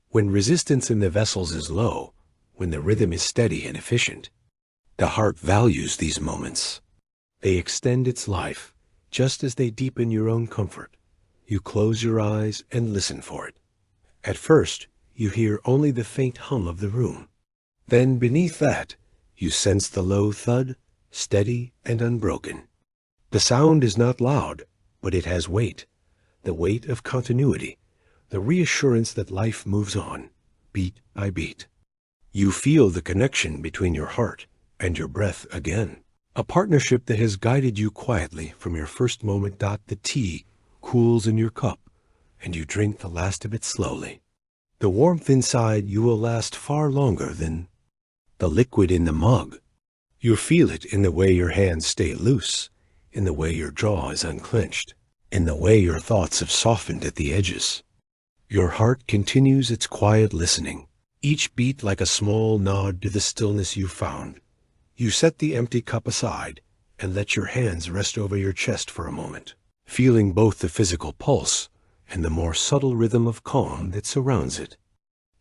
when resistance in the vessels is low, when the rhythm is steady and efficient. The heart values these moments. They extend its life, just as they deepen your own comfort. You close your eyes and listen for it. At first, you hear only the faint hum of the room. Then beneath that, you sense the low thud, steady and unbroken. The sound is not loud, but it has weight, the weight of continuity, the reassurance that life moves on, beat by beat. You feel the connection between your heart and your breath again, a partnership that has guided you quietly from your first moment. The tea cools in your cup, and you drink the last of it slowly. The warmth inside you will last far longer than the liquid in the mug. You feel it in the way your hands stay loose, in the way your jaw is unclenched, in the way your thoughts have softened at the edges. Your heart continues its quiet listening, each beat like a small nod to the stillness you found. You set the empty cup aside and let your hands rest over your chest for a moment, feeling both the physical pulse and the more subtle rhythm of calm that surrounds it.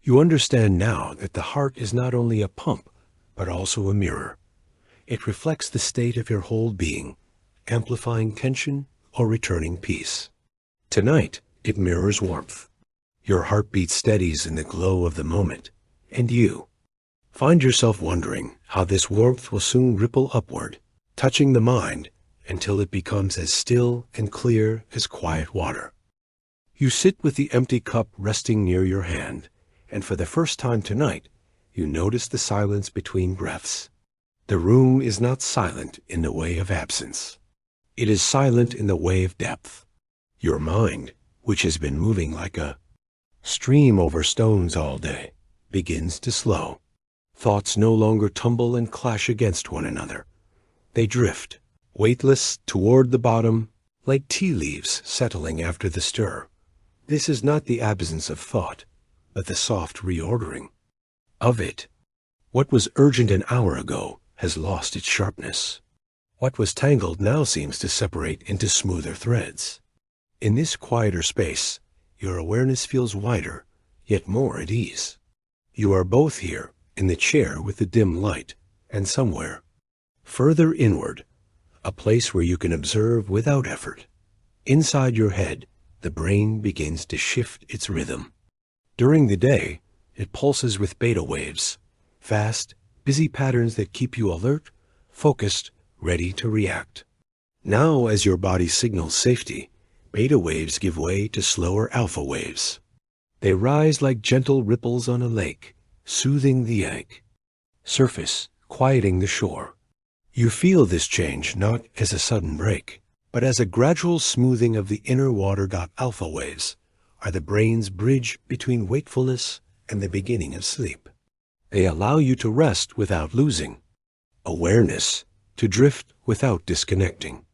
You understand now that the heart is not only a pump, but also a mirror. It reflects the state of your whole being, amplifying tension or returning peace. Tonight, it mirrors warmth. Your heartbeat steadies in the glow of the moment, and you find yourself wondering how this warmth will soon ripple upward, touching the mind until it becomes as still and clear as quiet water. You sit with the empty cup resting near your hand, and for the first time tonight, you notice the silence between breaths. The room is not silent in the way of absence. It is silent in the way of depth. Your mind, which has been moving like a stream over stones all day, begins to slow. Thoughts no longer tumble and clash against one another. They drift, weightless, toward the bottom, like tea leaves settling after the stir. This is not the absence of thought, but the soft reordering of it. What was urgent an hour ago has lost its sharpness. What was tangled now seems to separate into smoother threads. In this quieter space, your awareness feels wider, yet more at ease. You are both here, in the chair with the dim light, and somewhere, further inward, a place where you can observe without effort. Inside your head, the brain begins to shift its rhythm. During the day, it pulses with beta waves, fast, busy patterns that keep you alert, focused, ready to react. Now, as your body signals safety, beta waves give way to slower alpha waves. They rise like gentle ripples on a lake, soothing the egg surface, quieting the shore. You feel this change not as a sudden break, but as a gradual smoothing of the inner water. Alpha waves are the brain's bridge between wakefulness and the beginning of sleep. They allow you to rest without losing awareness, to drift without disconnecting.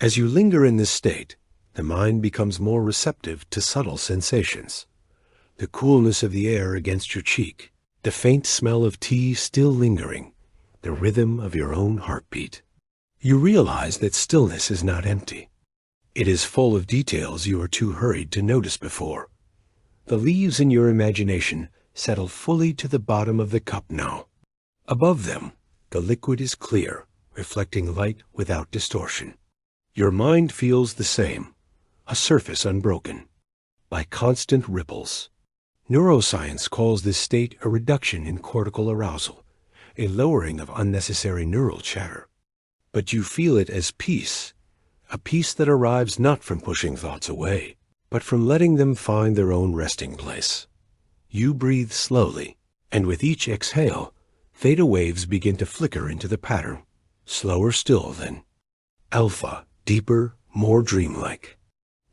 As you linger in this state, the mind becomes more receptive to subtle sensations. The coolness of the air against your cheek, the faint smell of tea still lingering, the rhythm of your own heartbeat. You realize that stillness is not empty. It is full of details you are too hurried to notice before. The leaves in your imagination settle fully to the bottom of the cup now. Above them, the liquid is clear, reflecting light without distortion. Your mind feels the same, a surface unbroken by constant ripples. Neuroscience calls this state a reduction in cortical arousal, a lowering of unnecessary neural chatter. But you feel it as peace, a peace that arrives not from pushing thoughts away, but from letting them find their own resting place. You breathe slowly, and with each exhale, theta waves begin to flicker into the pattern, slower still then. Alpha, deeper, more dreamlike.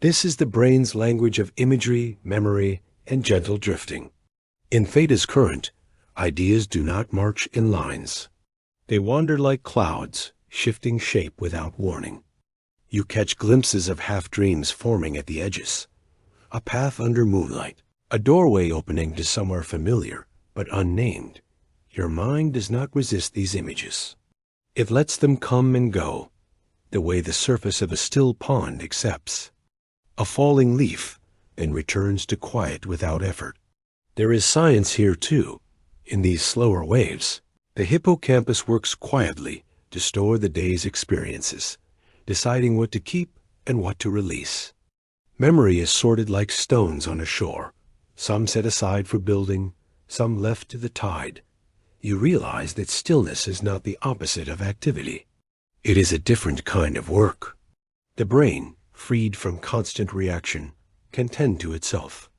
This is the brain's language of imagery, memory, and gentle drifting. In theta's current, ideas do not march in lines. They wander like clouds, shifting shape without warning. You catch glimpses of half-dreams forming at the edges, a path under moonlight, a doorway opening to somewhere familiar but unnamed. Your mind does not resist these images. It lets them come and go, the way the surface of a still pond accepts a falling leaf and returns to quiet without effort. There is science here too. In these slower waves, the hippocampus works quietly to store the day's experiences, deciding what to keep and what to release. Memory is sorted like stones on a shore, some set aside for building, some left to the tide. You realize that stillness is not the opposite of activity. It is a different kind of work. The brain, freed from constant reaction, can tend to itself,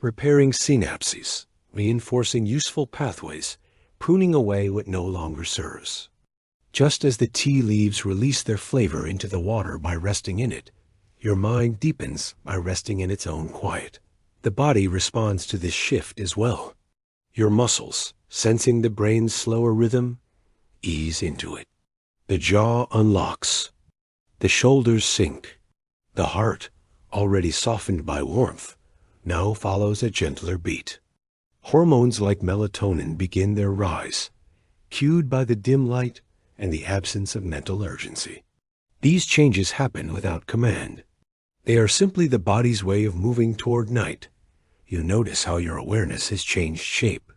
repairing synapses, reinforcing useful pathways, pruning away what no longer serves. Just as the tea leaves release their flavor into the water by resting in it, your mind deepens by resting in its own quiet. The body responds to this shift as well. Your muscles, sensing the brain's slower rhythm, ease into it. The jaw unlocks. The shoulders sink. The heart, already softened by warmth, now follows a gentler beat. Hormones like melatonin begin their rise, cued by the dim light and the absence of mental urgency. These changes happen without command. They are simply the body's way of moving toward night. You notice how your awareness has changed shape.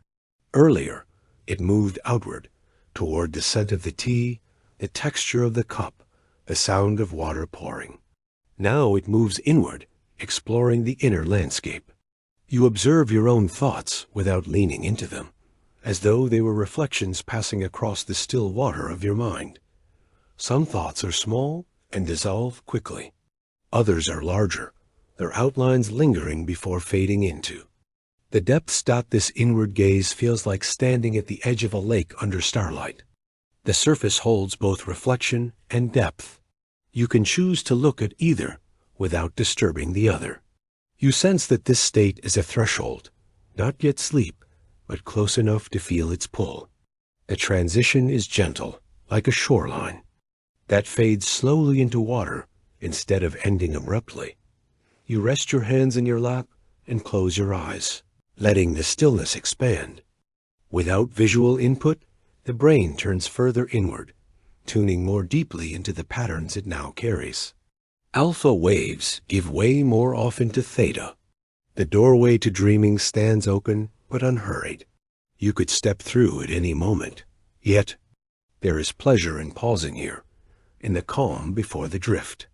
Earlier, it moved outward, toward the scent of the tea, the texture of the cup, the sound of water pouring. Now it moves inward, exploring the inner landscape. You observe your own thoughts without leaning into them, as though they were reflections passing across the still water of your mind. Some thoughts are small and dissolve quickly. Others are larger, their outlines lingering before fading into. The depths dot this inward gaze feels like standing at the edge of a lake under starlight. The surface holds both reflection and depth. You can choose to look at either without disturbing the other. You sense that this state is a threshold, not yet sleep, but close enough to feel its pull. The transition is gentle, like a shoreline, that fades slowly into water instead of ending abruptly. You rest your hands in your lap and close your eyes, letting the stillness expand. Without visual input, the brain turns further inward, tuning more deeply into the patterns it now carries. Alpha waves give way more often to theta. The doorway to dreaming stands open but unhurried. You could step through at any moment. Yet, there is pleasure in pausing here, in the calm before the drift.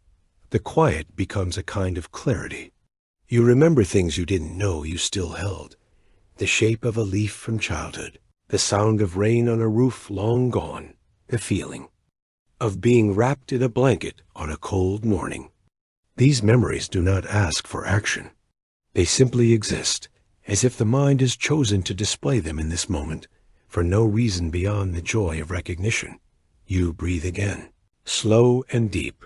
The quiet becomes a kind of clarity. You remember things you didn't know you still held. The shape of a leaf from childhood, the sound of rain on a roof long gone, the feeling of being wrapped in a blanket on a cold morning. These memories do not ask for action. They simply exist, as if the mind has chosen to display them in this moment, for no reason beyond the joy of recognition. You breathe again, slow and deep,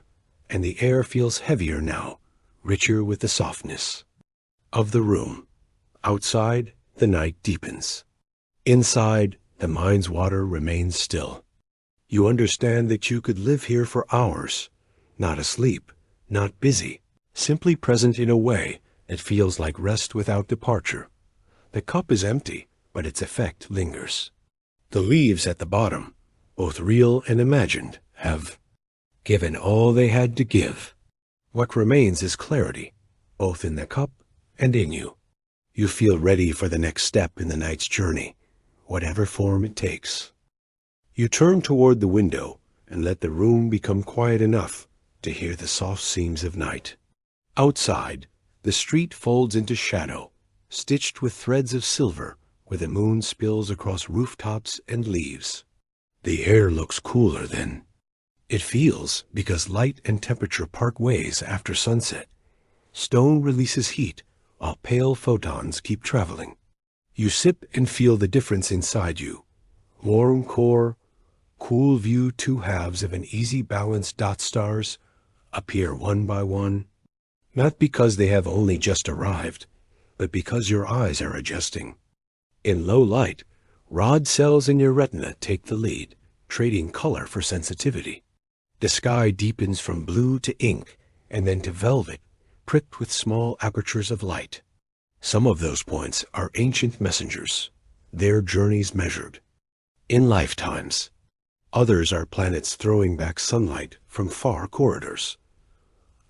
and the air feels heavier now, richer with the softness of the room. Outside, the night deepens. Inside, the mind's water remains still. You understand that you could live here for hours, not asleep, not busy, simply present in a way that feels like rest without departure. The cup is empty, but its effect lingers. The leaves at the bottom, both real and imagined, have given all they had to give. What remains is clarity, both in the cup and in you. You feel ready for the next step in the night's journey, whatever form it takes. You turn toward the window and let the room become quiet enough to hear the soft seams of night. Outside, the street folds into shadow, stitched with threads of silver where the moon spills across rooftops and leaves. The air looks cooler then. It feels because light and temperature part ways after sunset. Stone releases heat while pale photons keep traveling. You sip and feel the difference inside you. Warm core, cool view. Two halves of an easy balanced dot stars appear one by one, not because they have only just arrived, but because your eyes are adjusting. In low light, rod cells in your retina take the lead, trading color for sensitivity. The sky deepens from blue to ink and then to velvet, pricked with small apertures of light. Some of those points are ancient messengers, their journeys measured in lifetimes. Others are planets throwing back sunlight from far corridors.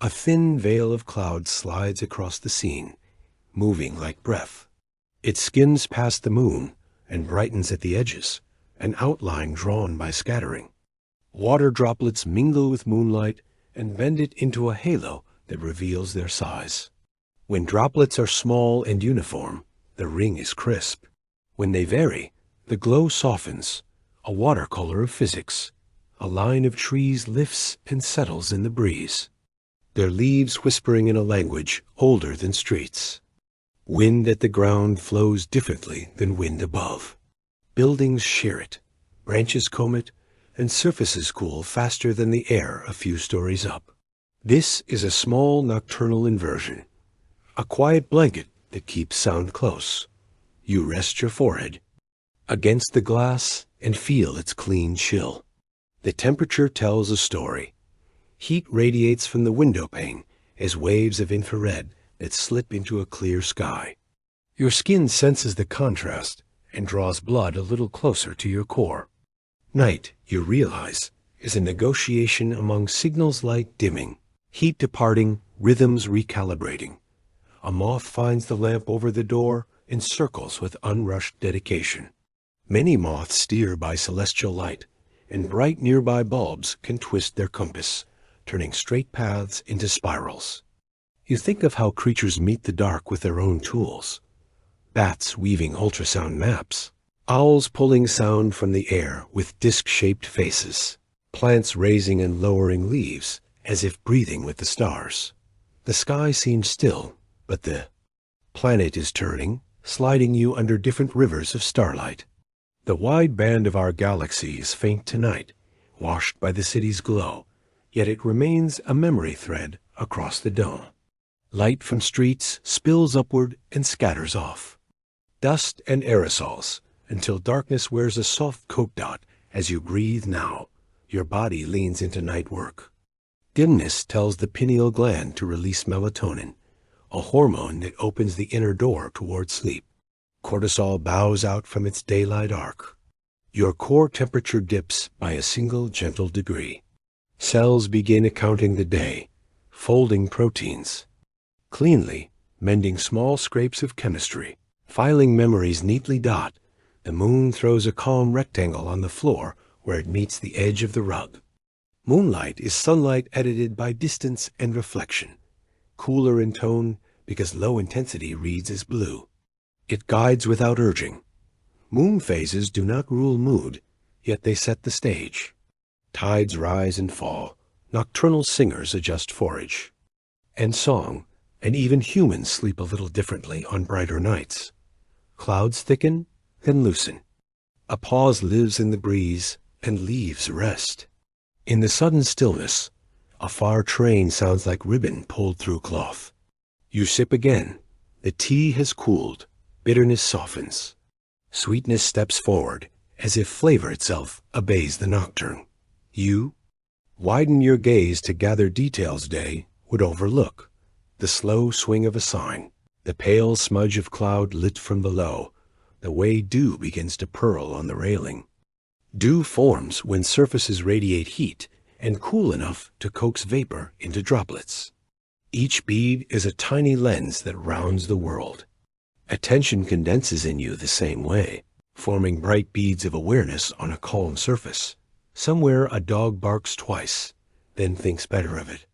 A thin veil of cloud slides across the scene, moving like breath. It skims past the moon and brightens at the edges, an outline drawn by scattering. Water droplets mingle with moonlight and bend it into a halo that reveals their size. When droplets are small and uniform, the ring is crisp. When they vary, the glow softens, a watercolor of physics. A line of trees lifts and settles in the breeze, their leaves whispering in a language older than streets. Wind at the ground flows differently than wind above. Buildings shear it, branches comb it, and surfaces cool faster than the air a few stories up. This is a small nocturnal inversion, a quiet blanket that keeps sound close. You rest your forehead against the glass and feel its clean chill. The temperature tells a story. Heat radiates from the window pane as waves of infrared that slip into a clear sky. Your skin senses the contrast and draws blood a little closer to your core. Night, you realize, is a negotiation among signals like dimming, heat departing, rhythms recalibrating. A moth finds the lamp over the door and circles with unrushed dedication. Many moths steer by celestial light, and bright nearby bulbs can twist their compass, turning straight paths into spirals. You think of how creatures meet the dark with their own tools. Bats weaving ultrasound maps, owls pulling sound from the air with disc-shaped faces, plants raising and lowering leaves as if breathing with the stars. The sky seems still, but the planet is turning, sliding you under different rivers of starlight. The wide band of our galaxy is faint tonight, washed by the city's glow, yet it remains a memory thread across the dome. Light from streets spills upward and scatters off. Dust and aerosols, until darkness wears a soft coat dot as you breathe now. Your body leans into night work. Dimness tells the pineal gland to release melatonin, a hormone that opens the inner door toward sleep. Cortisol bows out from its daylight arc. Your core temperature dips by a single gentle degree. Cells begin accounting the day, folding proteins, cleanly, mending small scrapes of chemistry, filing memories neatly dot. The moon throws a calm rectangle on the floor where it meets the edge of the rug. Moonlight is sunlight edited by distance and reflection, cooler in tone because low intensity reads as blue. It guides without urging. Moon phases do not rule mood, yet they set the stage. Tides rise and fall. Nocturnal singers adjust forage and song, and even humans sleep a little differently on brighter nights. Clouds thicken, then loosen. A pause lives in the breeze, and leaves rest. In the sudden stillness, a far train sounds like ribbon pulled through cloth. You sip again. The tea has cooled. Bitterness softens. Sweetness steps forward, as if flavor itself obeys the nocturne. You widen your gaze to gather details day would overlook. The slow swing of a sign, the pale smudge of cloud lit from below, the way dew begins to purl on the railing. Dew forms when surfaces radiate heat and cool enough to coax vapor into droplets. Each bead is a tiny lens that rounds the world. Attention condenses in you the same way, forming bright beads of awareness on a calm surface. Somewhere a dog barks twice, then thinks better of it.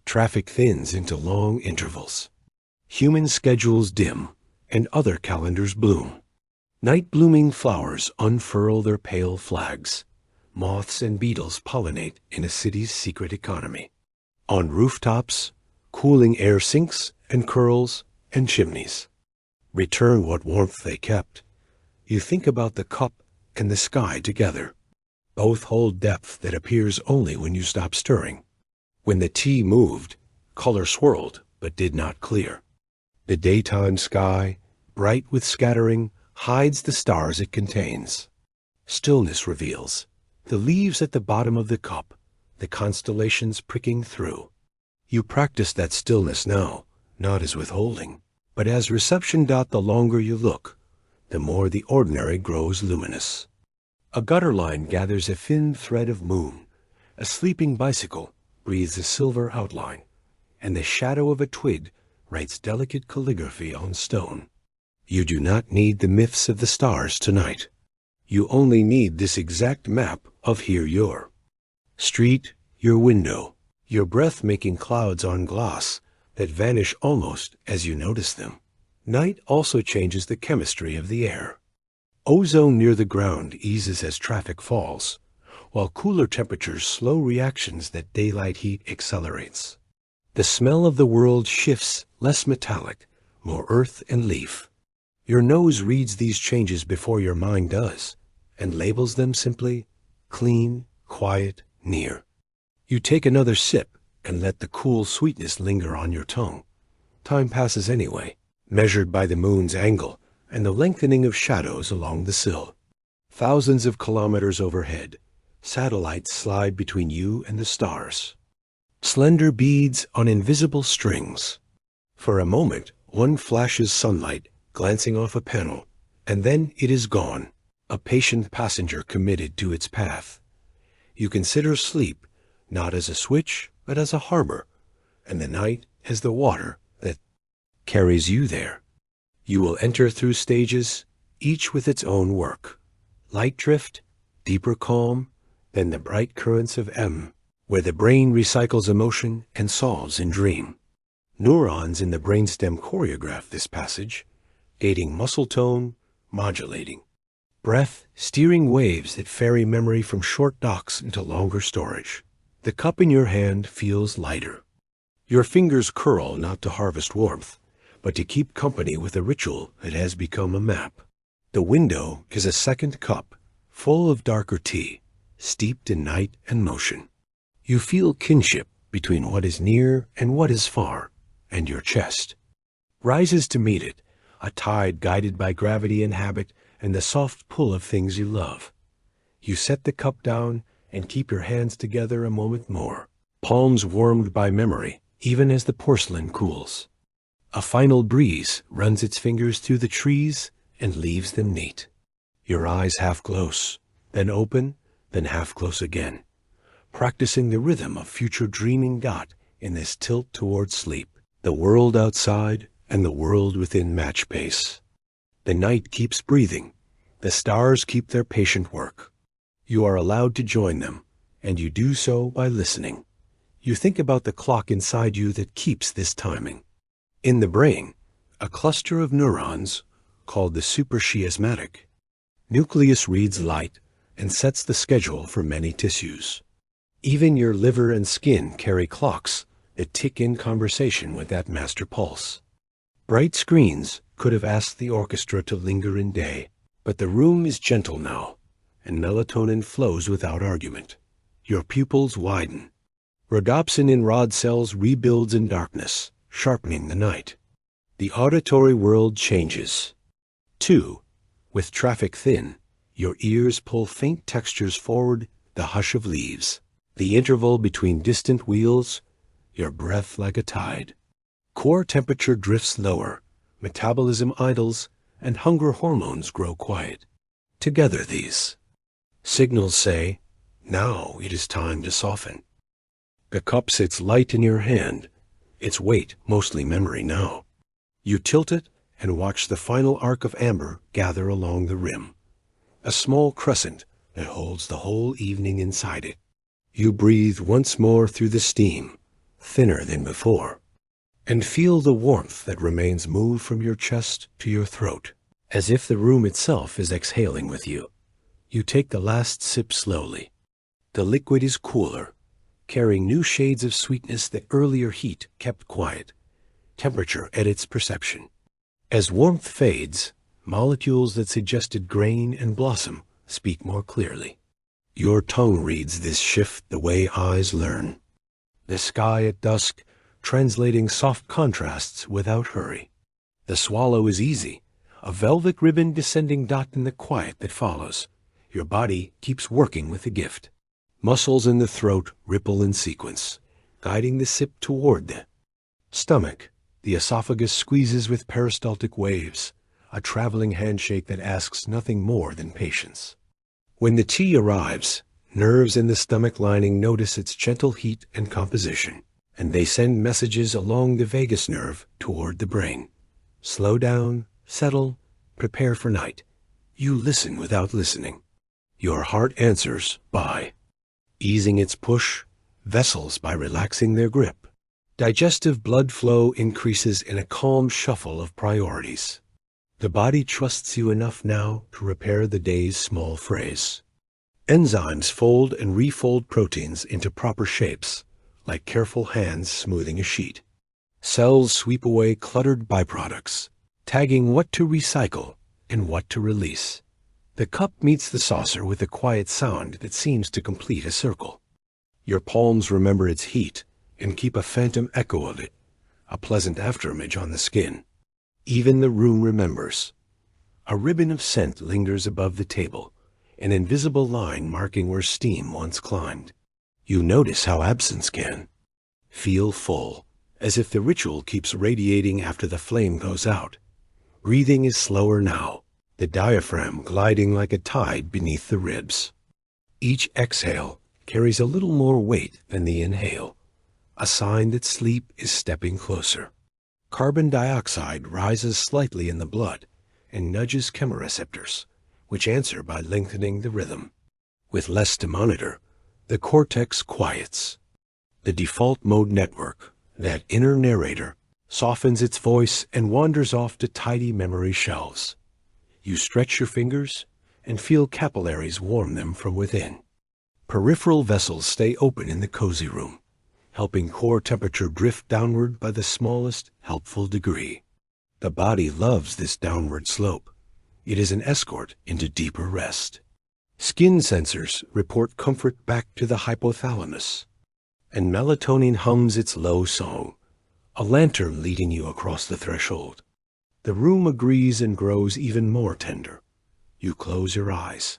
Traffic thins into long intervals. Human schedules dim, and other calendars bloom. Night-blooming flowers unfurl their pale flags. Moths and beetles pollinate in a city's secret economy. On rooftops, cooling air sinks and curls and chimneys return what warmth they kept. You think about the cup and the sky together. Both hold depth that appears only when you stop stirring. When the tea moved, color swirled but did not clear. The daytime sky, bright with scattering, hides the stars it contains. Stillness reveals the leaves at the bottom of the cup, the constellations pricking through. You practice that stillness now, not as withholding, but as reception. The longer you look, the more the ordinary grows luminous. A gutter line gathers a thin thread of moon. A sleeping bicycle breathes a silver outline, and the shadow of a twig writes delicate calligraphy on stone. You do not need the myths of the stars tonight. You only need this exact map of here your street, your window, your breath-making clouds on glass that vanish almost as you notice them. Night also changes the chemistry of the air. Ozone near the ground eases as traffic falls, while cooler temperatures slow reactions that daylight heat accelerates. The smell of the world shifts, less metallic, more earth and leaf. Your nose reads these changes before your mind does, and labels them simply clean, quiet, near. You take another sip and let the cool sweetness linger on your tongue. Time passes anyway, measured by the moon's angle and the lengthening of shadows along the sill. Thousands of kilometers overhead, satellites slide between you and the stars. Slender beads on invisible strings. For a moment, one flashes sunlight, glancing off a panel, and then it is gone, a patient passenger committed to its path. You consider sleep not as a switch, but as a harbor, and the night as the water that carries you there. You will enter through stages, each with its own work. Light drift, deeper calm, then the bright currents of M, where the brain recycles emotion and solves in dream. Neurons in the brainstem choreograph this passage, gating muscle tone, modulating. Breath, steering waves that ferry memory from short docks into longer storage. The cup in your hand feels lighter. Your fingers curl not to harvest warmth, but to keep company with a ritual that has become a map. The window is a second cup, full of darker tea, steeped in night and motion. You feel kinship between what is near and what is far, and your chest rises to meet it, a tide guided by gravity and habit and the soft pull of things you love. You set the cup down and keep your hands together a moment more, palms warmed by memory, even as the porcelain cools. A final breeze runs its fingers through the trees and leaves them neat. Your eyes half close, then open, then half close again, practicing the rhythm of future dreaming got in this tilt toward sleep. The world outside and the world within match pace. The night keeps breathing. The stars keep their patient work. You are allowed to join them, and you do so by listening. You think about the clock inside you that keeps this timing. In the brain, a cluster of neurons, called the suprachiasmatic nucleus, reads light and sets the schedule for many tissues. Even your liver and skin carry clocks that tick in conversation with that master pulse. Bright screens could have asked the orchestra to linger in day, but the room is gentle now, and melatonin flows without argument. Your pupils widen. Rhodopsin in rod cells rebuilds in darkness, sharpening the night. The auditory world changes. 2. With traffic thin, your ears pull faint textures forward, the hush of leaves, the interval between distant wheels, your breath like a tide. Core temperature drifts lower, metabolism idles, and hunger hormones grow quiet. Together these signals say, now it is time to soften. The cup sits light in your hand, its weight mostly memory now. You tilt it and watch the final arc of amber gather along the rim, a small crescent that holds the whole evening inside it. You breathe once more through the steam, thinner than before, and feel the warmth that remains move from your chest to your throat, as if the room itself is exhaling with you. You take the last sip slowly. The liquid is cooler, carrying new shades of sweetness that earlier heat kept quiet. Temperature edits perception. As warmth fades, molecules that suggested grain and blossom speak more clearly. Your tongue reads this shift the way eyes learn. The sky at dusk, translating soft contrasts without hurry. The swallow is easy, a velvet ribbon descending dot in the quiet that follows. Your body keeps working with the gift. Muscles in the throat ripple in sequence, guiding the sip toward the stomach. The esophagus squeezes with peristaltic waves, a traveling handshake that asks nothing more than patience. When the tea arrives, nerves in the stomach lining notice its gentle heat and composition, and they send messages along the vagus nerve toward the brain. Slow down, settle, prepare for night. You listen without listening. Your heart answers by easing its push, vessels by relaxing their grip. Digestive blood flow increases in a calm shuffle of priorities. The body trusts you enough now to repair the day's small frays. Enzymes fold and refold proteins into proper shapes, like careful hands smoothing a sheet. Cells sweep away cluttered byproducts, tagging what to recycle and what to release. The cup meets the saucer with a quiet sound that seems to complete a circle. Your palms remember its heat and keep a phantom echo of it, a pleasant afterimage on the skin. Even the room remembers. A ribbon of scent lingers above the table, an invisible line marking where steam once climbed. You notice how absence can feel full, as if the ritual keeps radiating after the flame goes out. Breathing is slower now, the diaphragm gliding like a tide beneath the ribs. Each exhale carries a little more weight than the inhale, a sign that sleep is stepping closer. Carbon dioxide rises slightly in the blood and nudges chemoreceptors, which answer by lengthening the rhythm. With less to monitor, the cortex quiets. The default mode network, that inner narrator, softens its voice and wanders off to tidy memory shelves. You stretch your fingers and feel capillaries warm them from within. Peripheral vessels stay open in the cozy room, helping core temperature drift downward by the smallest helpful degree. The body loves this downward slope. It is an escort into deeper rest. Skin sensors report comfort back to the hypothalamus, and melatonin hums its low song, a lantern leading you across the threshold. The room agrees and grows even more tender. You close your eyes.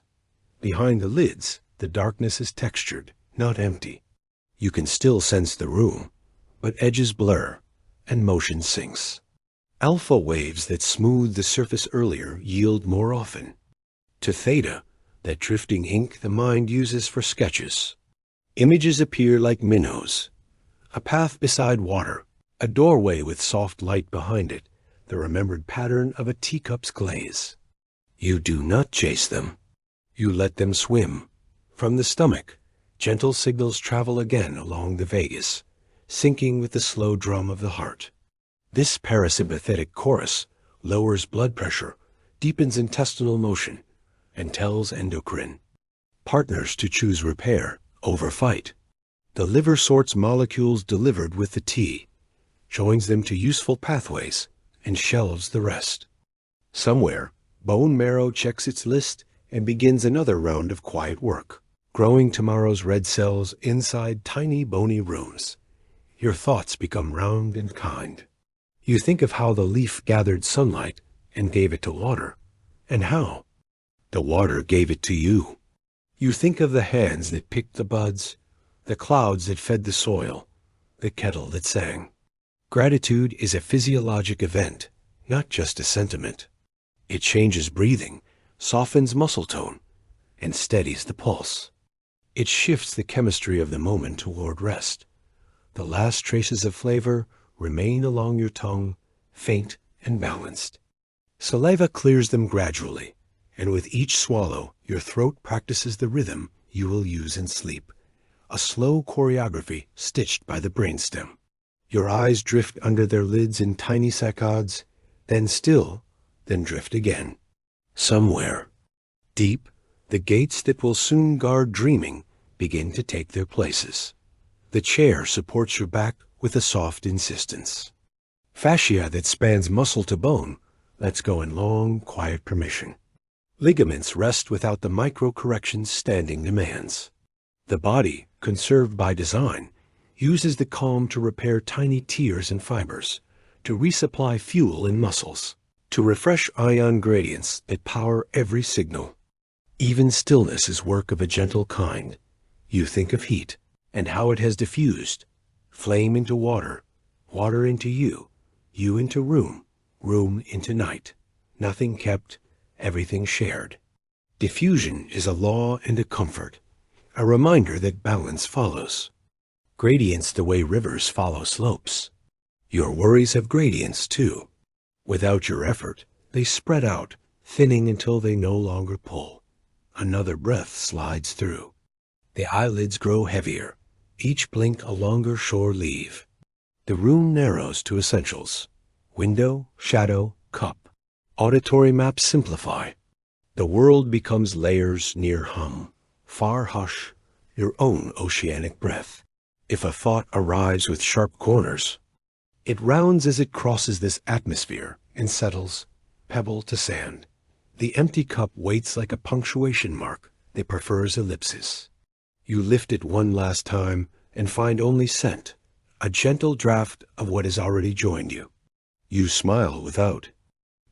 Behind the lids, the darkness is textured, not empty. You can still sense the room, but edges blur and motion sinks. Alpha waves that smoothed the surface earlier yield more often. To theta, that drifting ink the mind uses for sketches. Images appear like minnows, a path beside water, a doorway with soft light behind it, the remembered pattern of a teacup's glaze. You do not chase them. You let them swim. From the stomach, gentle signals travel again along the vagus, syncing with the slow drum of the heart. This parasympathetic chorus lowers blood pressure, deepens intestinal motion, and tells endocrine partners to choose repair over fight. The liver sorts molecules delivered with the tea, joins them to useful pathways, and shelves the rest. Somewhere, bone marrow checks its list and begins another round of quiet work, growing tomorrow's red cells inside tiny bony rooms. Your thoughts become round and kind. You think of how the leaf gathered sunlight and gave it to water, and how the water gave it to you. You think of the hands that picked the buds, the clouds that fed the soil, the kettle that sang. Gratitude is a physiologic event, not just a sentiment. It changes breathing, softens muscle tone, and steadies the pulse. It shifts the chemistry of the moment toward rest. The last traces of flavor remain along your tongue, faint and balanced. Saliva clears them gradually, and with each swallow, your throat practices the rhythm you will use in sleep, a slow choreography stitched by the brainstem. Your eyes drift under their lids in tiny saccades, then still, then drift again. Somewhere, deep, the gates that will soon guard dreaming begin to take their places. The chair supports your back with a soft insistence. Fascia that spans muscle to bone lets go in long, quiet permission. Ligaments rest without the micro-corrections standing demands. The body, conserved by design, uses the calm to repair tiny tears and fibers, to resupply fuel in muscles, to refresh ion gradients that power every signal. Even stillness is work of a gentle kind. You think of heat and how it has diffused, flame into water, water into you, you into room, room into night. Nothing kept, everything shared. Diffusion is a law and a comfort, a reminder that balance follows. Gradients the way rivers follow slopes. Your worries have gradients too. Without your effort, they spread out, thinning until they no longer pull. Another breath slides through. The eyelids grow heavier, each blink a longer shore leave. The room narrows to essentials. Window, shadow, cup. Auditory maps simplify. The world becomes layers near hum, far hush, your own oceanic breath. If a thought arrives with sharp corners, it rounds as it crosses this atmosphere and settles, pebble to sand. The empty cup waits like a punctuation mark that prefers ellipses. You lift it one last time and find only scent, a gentle draft of what has already joined you. You smile without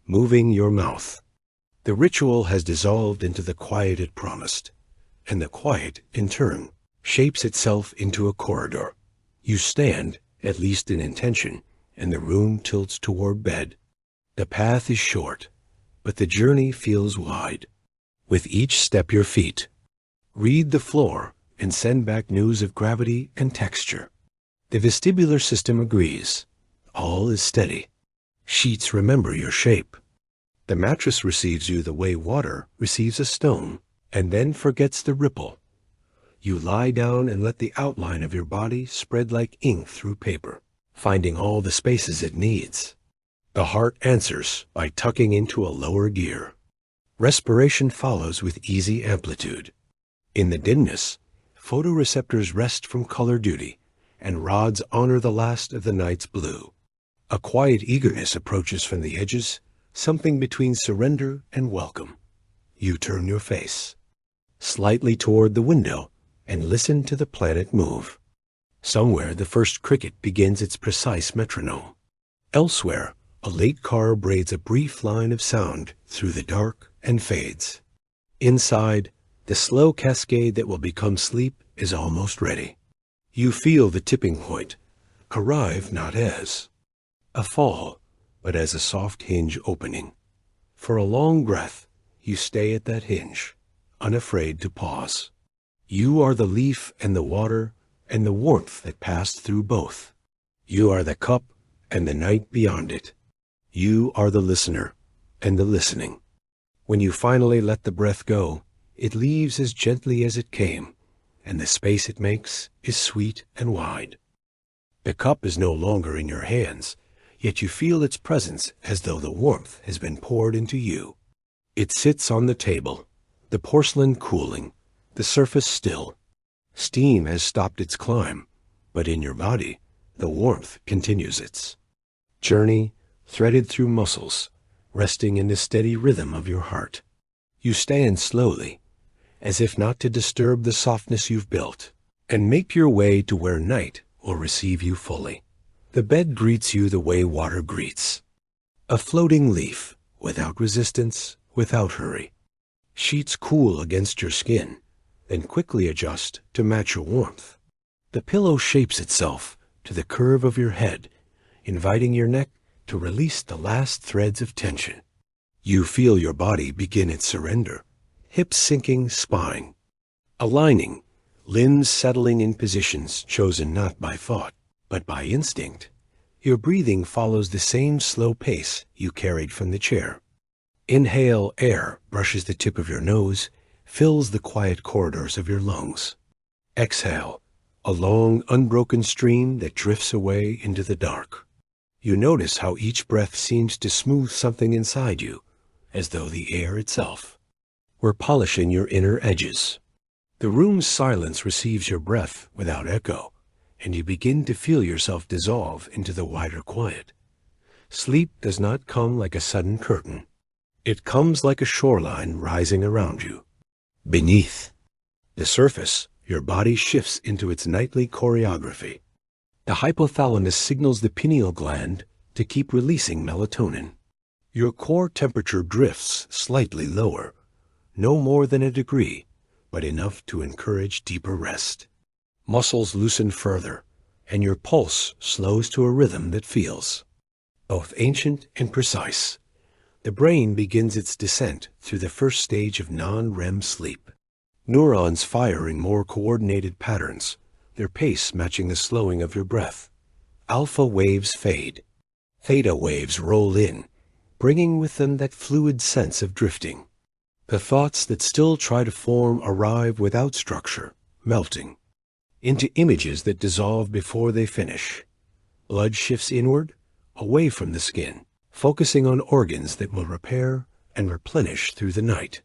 moving your mouth. The ritual has dissolved into the quiet it promised, and the quiet, in turn, shapes itself into a corridor. You stand, at least in intention, and the room tilts toward bed. The path is short, but the journey feels wide. With each step your feet read the floor and send back news of gravity and texture. The vestibular system agrees. All is steady. Sheets remember your shape. The mattress receives you the way water receives a stone, and then forgets the ripple. You lie down and let the outline of your body spread like ink through paper, finding all the spaces it needs. The heart answers by tucking into a lower gear. Respiration follows with easy amplitude. In the dimness, photoreceptors rest from color duty, and rods honor the last of the night's blue. A quiet eagerness approaches from the edges, something between surrender and welcome. You turn your face slightly toward the window and listen to the planet move. Somewhere the first cricket begins its precise metronome. Elsewhere, a late car braids a brief line of sound through the dark and fades. Inside, the slow cascade that will become sleep is almost ready. You feel the tipping point, arrive not as a fall, but as a soft hinge opening. For a long breath, you stay at that hinge, unafraid to pause. You are the leaf and the water and the warmth that passed through both. You are the cup and the night beyond it. You are the listener and the listening. When you finally let the breath go, it leaves as gently as it came, and the space it makes is sweet and wide. The cup is no longer in your hands, yet you feel its presence as though the warmth has been poured into you. It sits on the table, the porcelain cooling, the surface still. Steam has stopped its climb, but in your body, the warmth continues its journey, threaded through muscles, resting in the steady rhythm of your heart. You stand slowly, as if not to disturb the softness you've built, and make your way to where night will receive you fully. The bed greets you the way water greets. A floating leaf, without resistance, without hurry. Sheets cool against your skin, then quickly adjust to match your warmth. The pillow shapes itself to the curve of your head, inviting your neck to release the last threads of tension. You feel your body begin its surrender, hips sinking, spine aligning, limbs settling in positions chosen not by thought, but by instinct. Your breathing follows the same slow pace you carried from the chair. Inhale, air brushes the tip of your nose, fills the quiet corridors of your lungs. Exhale, a long, unbroken stream that drifts away into the dark. You notice how each breath seems to smooth something inside you, as though the air itself were polishing your inner edges. The room's silence receives your breath without echo, and you begin to feel yourself dissolve into the wider quiet. Sleep does not come like a sudden curtain. It comes like a shoreline rising around you. Beneath the surface, your body shifts into its nightly choreography. The hypothalamus signals the pineal gland to keep releasing melatonin. Your core temperature drifts slightly lower, no more than a degree, but enough to encourage deeper rest. Muscles loosen further, and your pulse slows to a rhythm that feels both ancient and precise. The brain begins its descent through the first stage of non-REM sleep. Neurons fire in more coordinated patterns, their pace matching the slowing of your breath. Alpha waves fade. Theta waves roll in, bringing with them that fluid sense of drifting. The thoughts that still try to form arrive without structure, melting into images that dissolve before they finish. Blood shifts inward, away from the skin, focusing on organs that will repair and replenish through the night.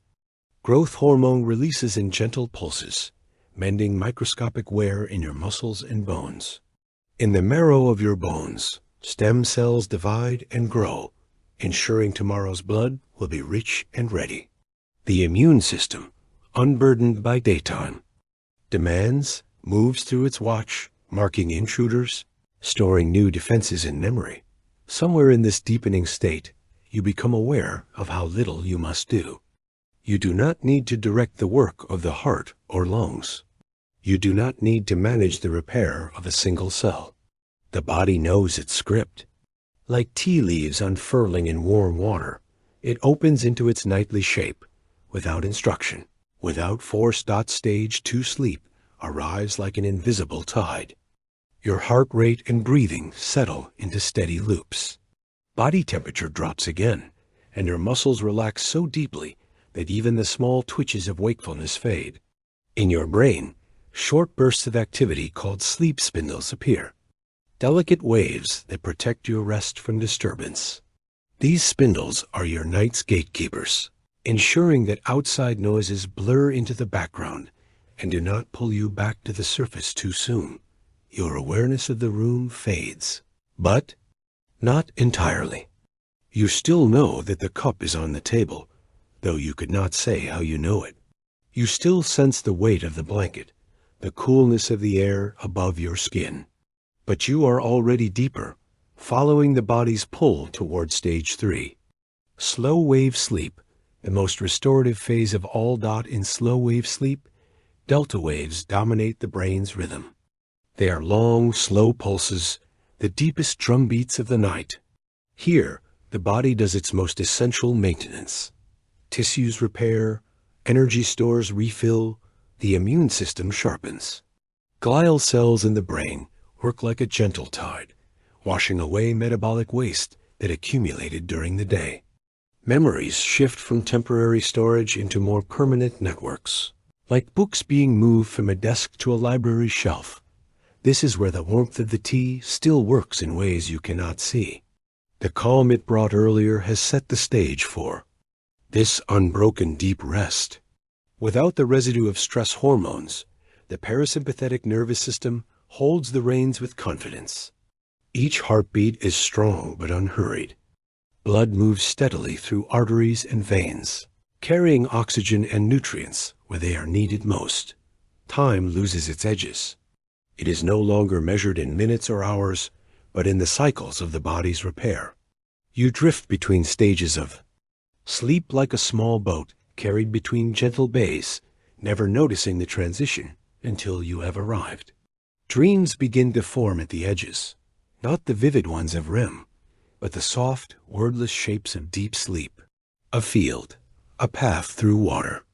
Growth hormone releases in gentle pulses, mending microscopic wear in your muscles and bones. In the marrow of your bones, stem cells divide and grow, ensuring tomorrow's blood will be rich and ready. The immune system, unburdened by daytime, demands, moves through its watch, marking intruders, storing new defenses in memory. Somewhere in this deepening state, you become aware of how little you must do. You do not need to direct the work of the heart or lungs. You do not need to manage the repair of a single cell. The body knows its script. Like tea leaves unfurling in warm water, it opens into its nightly shape, without instruction, without force. Stage 2 sleep arrives like an invisible tide. Your heart rate and breathing settle into steady loops. Body temperature drops again, and your muscles relax so deeply that even the small twitches of wakefulness fade. In your brain, short bursts of activity called sleep spindles appear, delicate waves that protect your rest from disturbance. These spindles are your night's gatekeepers, ensuring that outside noises blur into the background and do not pull you back to the surface too soon. Your awareness of the room fades, but not entirely. You still know that the cup is on the table, though you could not say how you know it. You still sense the weight of the blanket, the coolness of the air above your skin. But you are already deeper, following the body's pull toward stage 3. Slow wave sleep, the most restorative phase of all. In slow wave sleep, delta waves dominate the brain's rhythm. They are long, slow pulses, the deepest drum beats of the night. Here, the body does its most essential maintenance. Tissues repair, energy stores refill, the immune system sharpens. Glial cells in the brain work like a gentle tide, washing away metabolic waste that accumulated during the day. Memories shift from temporary storage into more permanent networks, like books being moved from a desk to a library shelf. This is where the warmth of the tea still works in ways you cannot see. The calm it brought earlier has set the stage for this unbroken deep rest. Without the residue of stress hormones, the parasympathetic nervous system holds the reins with confidence. Each heartbeat is strong but unhurried. Blood moves steadily through arteries and veins, carrying oxygen and nutrients where they are needed most. Time loses its edges. It is no longer measured in minutes or hours, but in the cycles of the body's repair. You drift between stages of sleep like a small boat carried between gentle bays, never noticing the transition until you have arrived. Dreams begin to form at the edges, not the vivid ones of REM, but the soft, wordless shapes of deep sleep. A field, a path through water,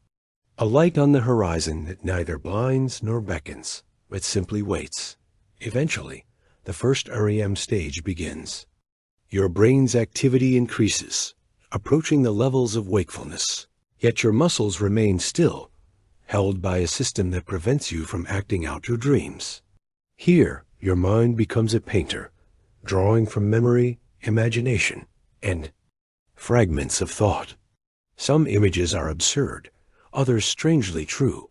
a light on the horizon that neither blinds nor beckons, but simply waits. Eventually, the first REM stage begins. Your brain's activity increases, approaching the levels of wakefulness, yet your muscles remain still, held by a system that prevents you from acting out your dreams. Here, your mind becomes a painter, drawing from memory, imagination, and fragments of thought. Some images are absurd, others strangely true,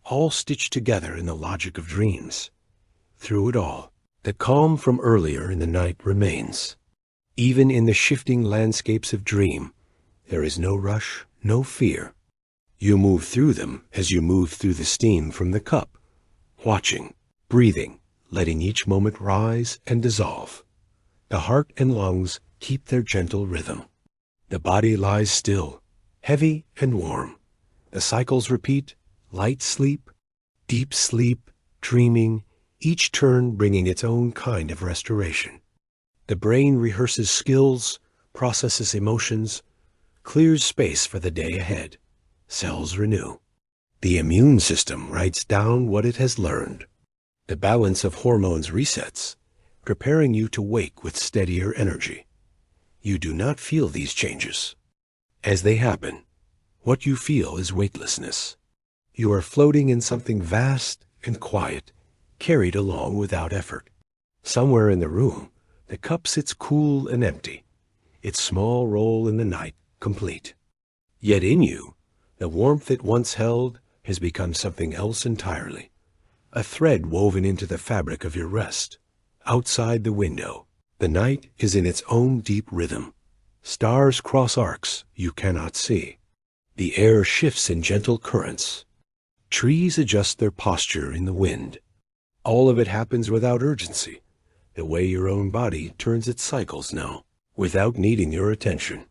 all stitched together in the logic of dreams. Through it all, the calm from earlier in the night remains. Even in the shifting landscapes of dream, there is no rush, no fear. You move through them as you move through the steam from the cup, watching, breathing, letting each moment rise and dissolve. The heart and lungs keep their gentle rhythm. The body lies still, heavy and warm. The cycles repeat, light sleep, deep sleep, dreaming, each turn bringing its own kind of restoration. The brain rehearses skills, processes emotions, clears space for the day ahead. Cells renew. The immune system writes down what it has learned. The balance of hormones resets, preparing you to wake with steadier energy. You do not feel these changes. As they happen, what you feel is weightlessness. You are floating in something vast and quiet, carried along without effort. Somewhere in the room, the cup sits cool and empty, its small role in the night complete. Yet in you, The warmth it once held has become something else entirely, a thread woven into the fabric of your rest. Outside the window, the night is in its own deep rhythm. Stars cross arcs you cannot see. The air shifts in gentle currents. Trees adjust their posture in the wind. All of it happens without urgency, the way your own body turns its cycles now, without needing your attention.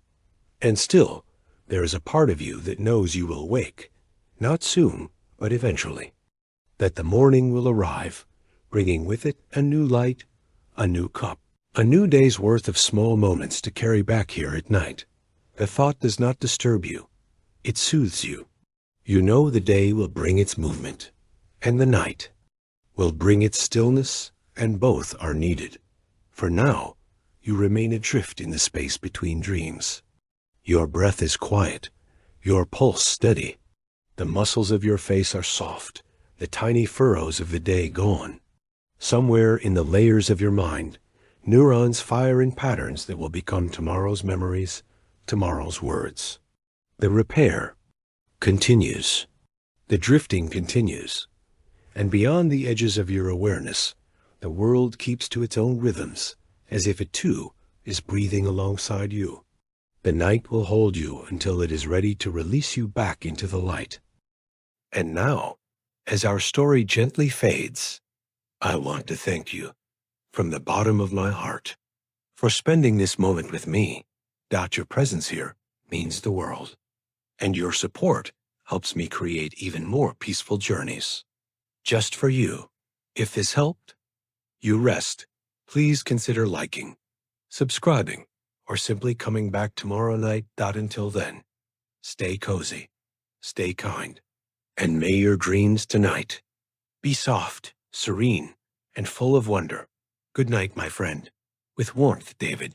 And still, there is a part of you that knows you will wake, not soon, but eventually. That the morning will arrive, bringing with it a new light, a new cup, a new day's worth of small moments to carry back here at night. The thought does not disturb you. It soothes you. You know the day will bring its movement, and the night will bring its stillness, and both are needed. For now, you remain adrift in the space between dreams. Your breath is quiet, your pulse steady. The muscles of your face are soft, the tiny furrows of the day gone. Somewhere in the layers of your mind, neurons fire in patterns that will become tomorrow's memories, tomorrow's words. The repair continues. The drifting continues. And beyond the edges of your awareness, the world keeps to its own rhythms, as if it too is breathing alongside you. The night will hold you until it is ready to release you back into the light. And now, as our story gently fades, I want to thank you from the bottom of my heart for spending this moment with me. Your presence here means the world, and your support helps me create even more peaceful journeys. Just for you. If this helped you rest, please consider liking, subscribing, or simply coming back tomorrow night. Until then, stay cozy, stay kind, and may your dreams tonight be soft, serene, and full of wonder. Good night, my friend. With warmth, David.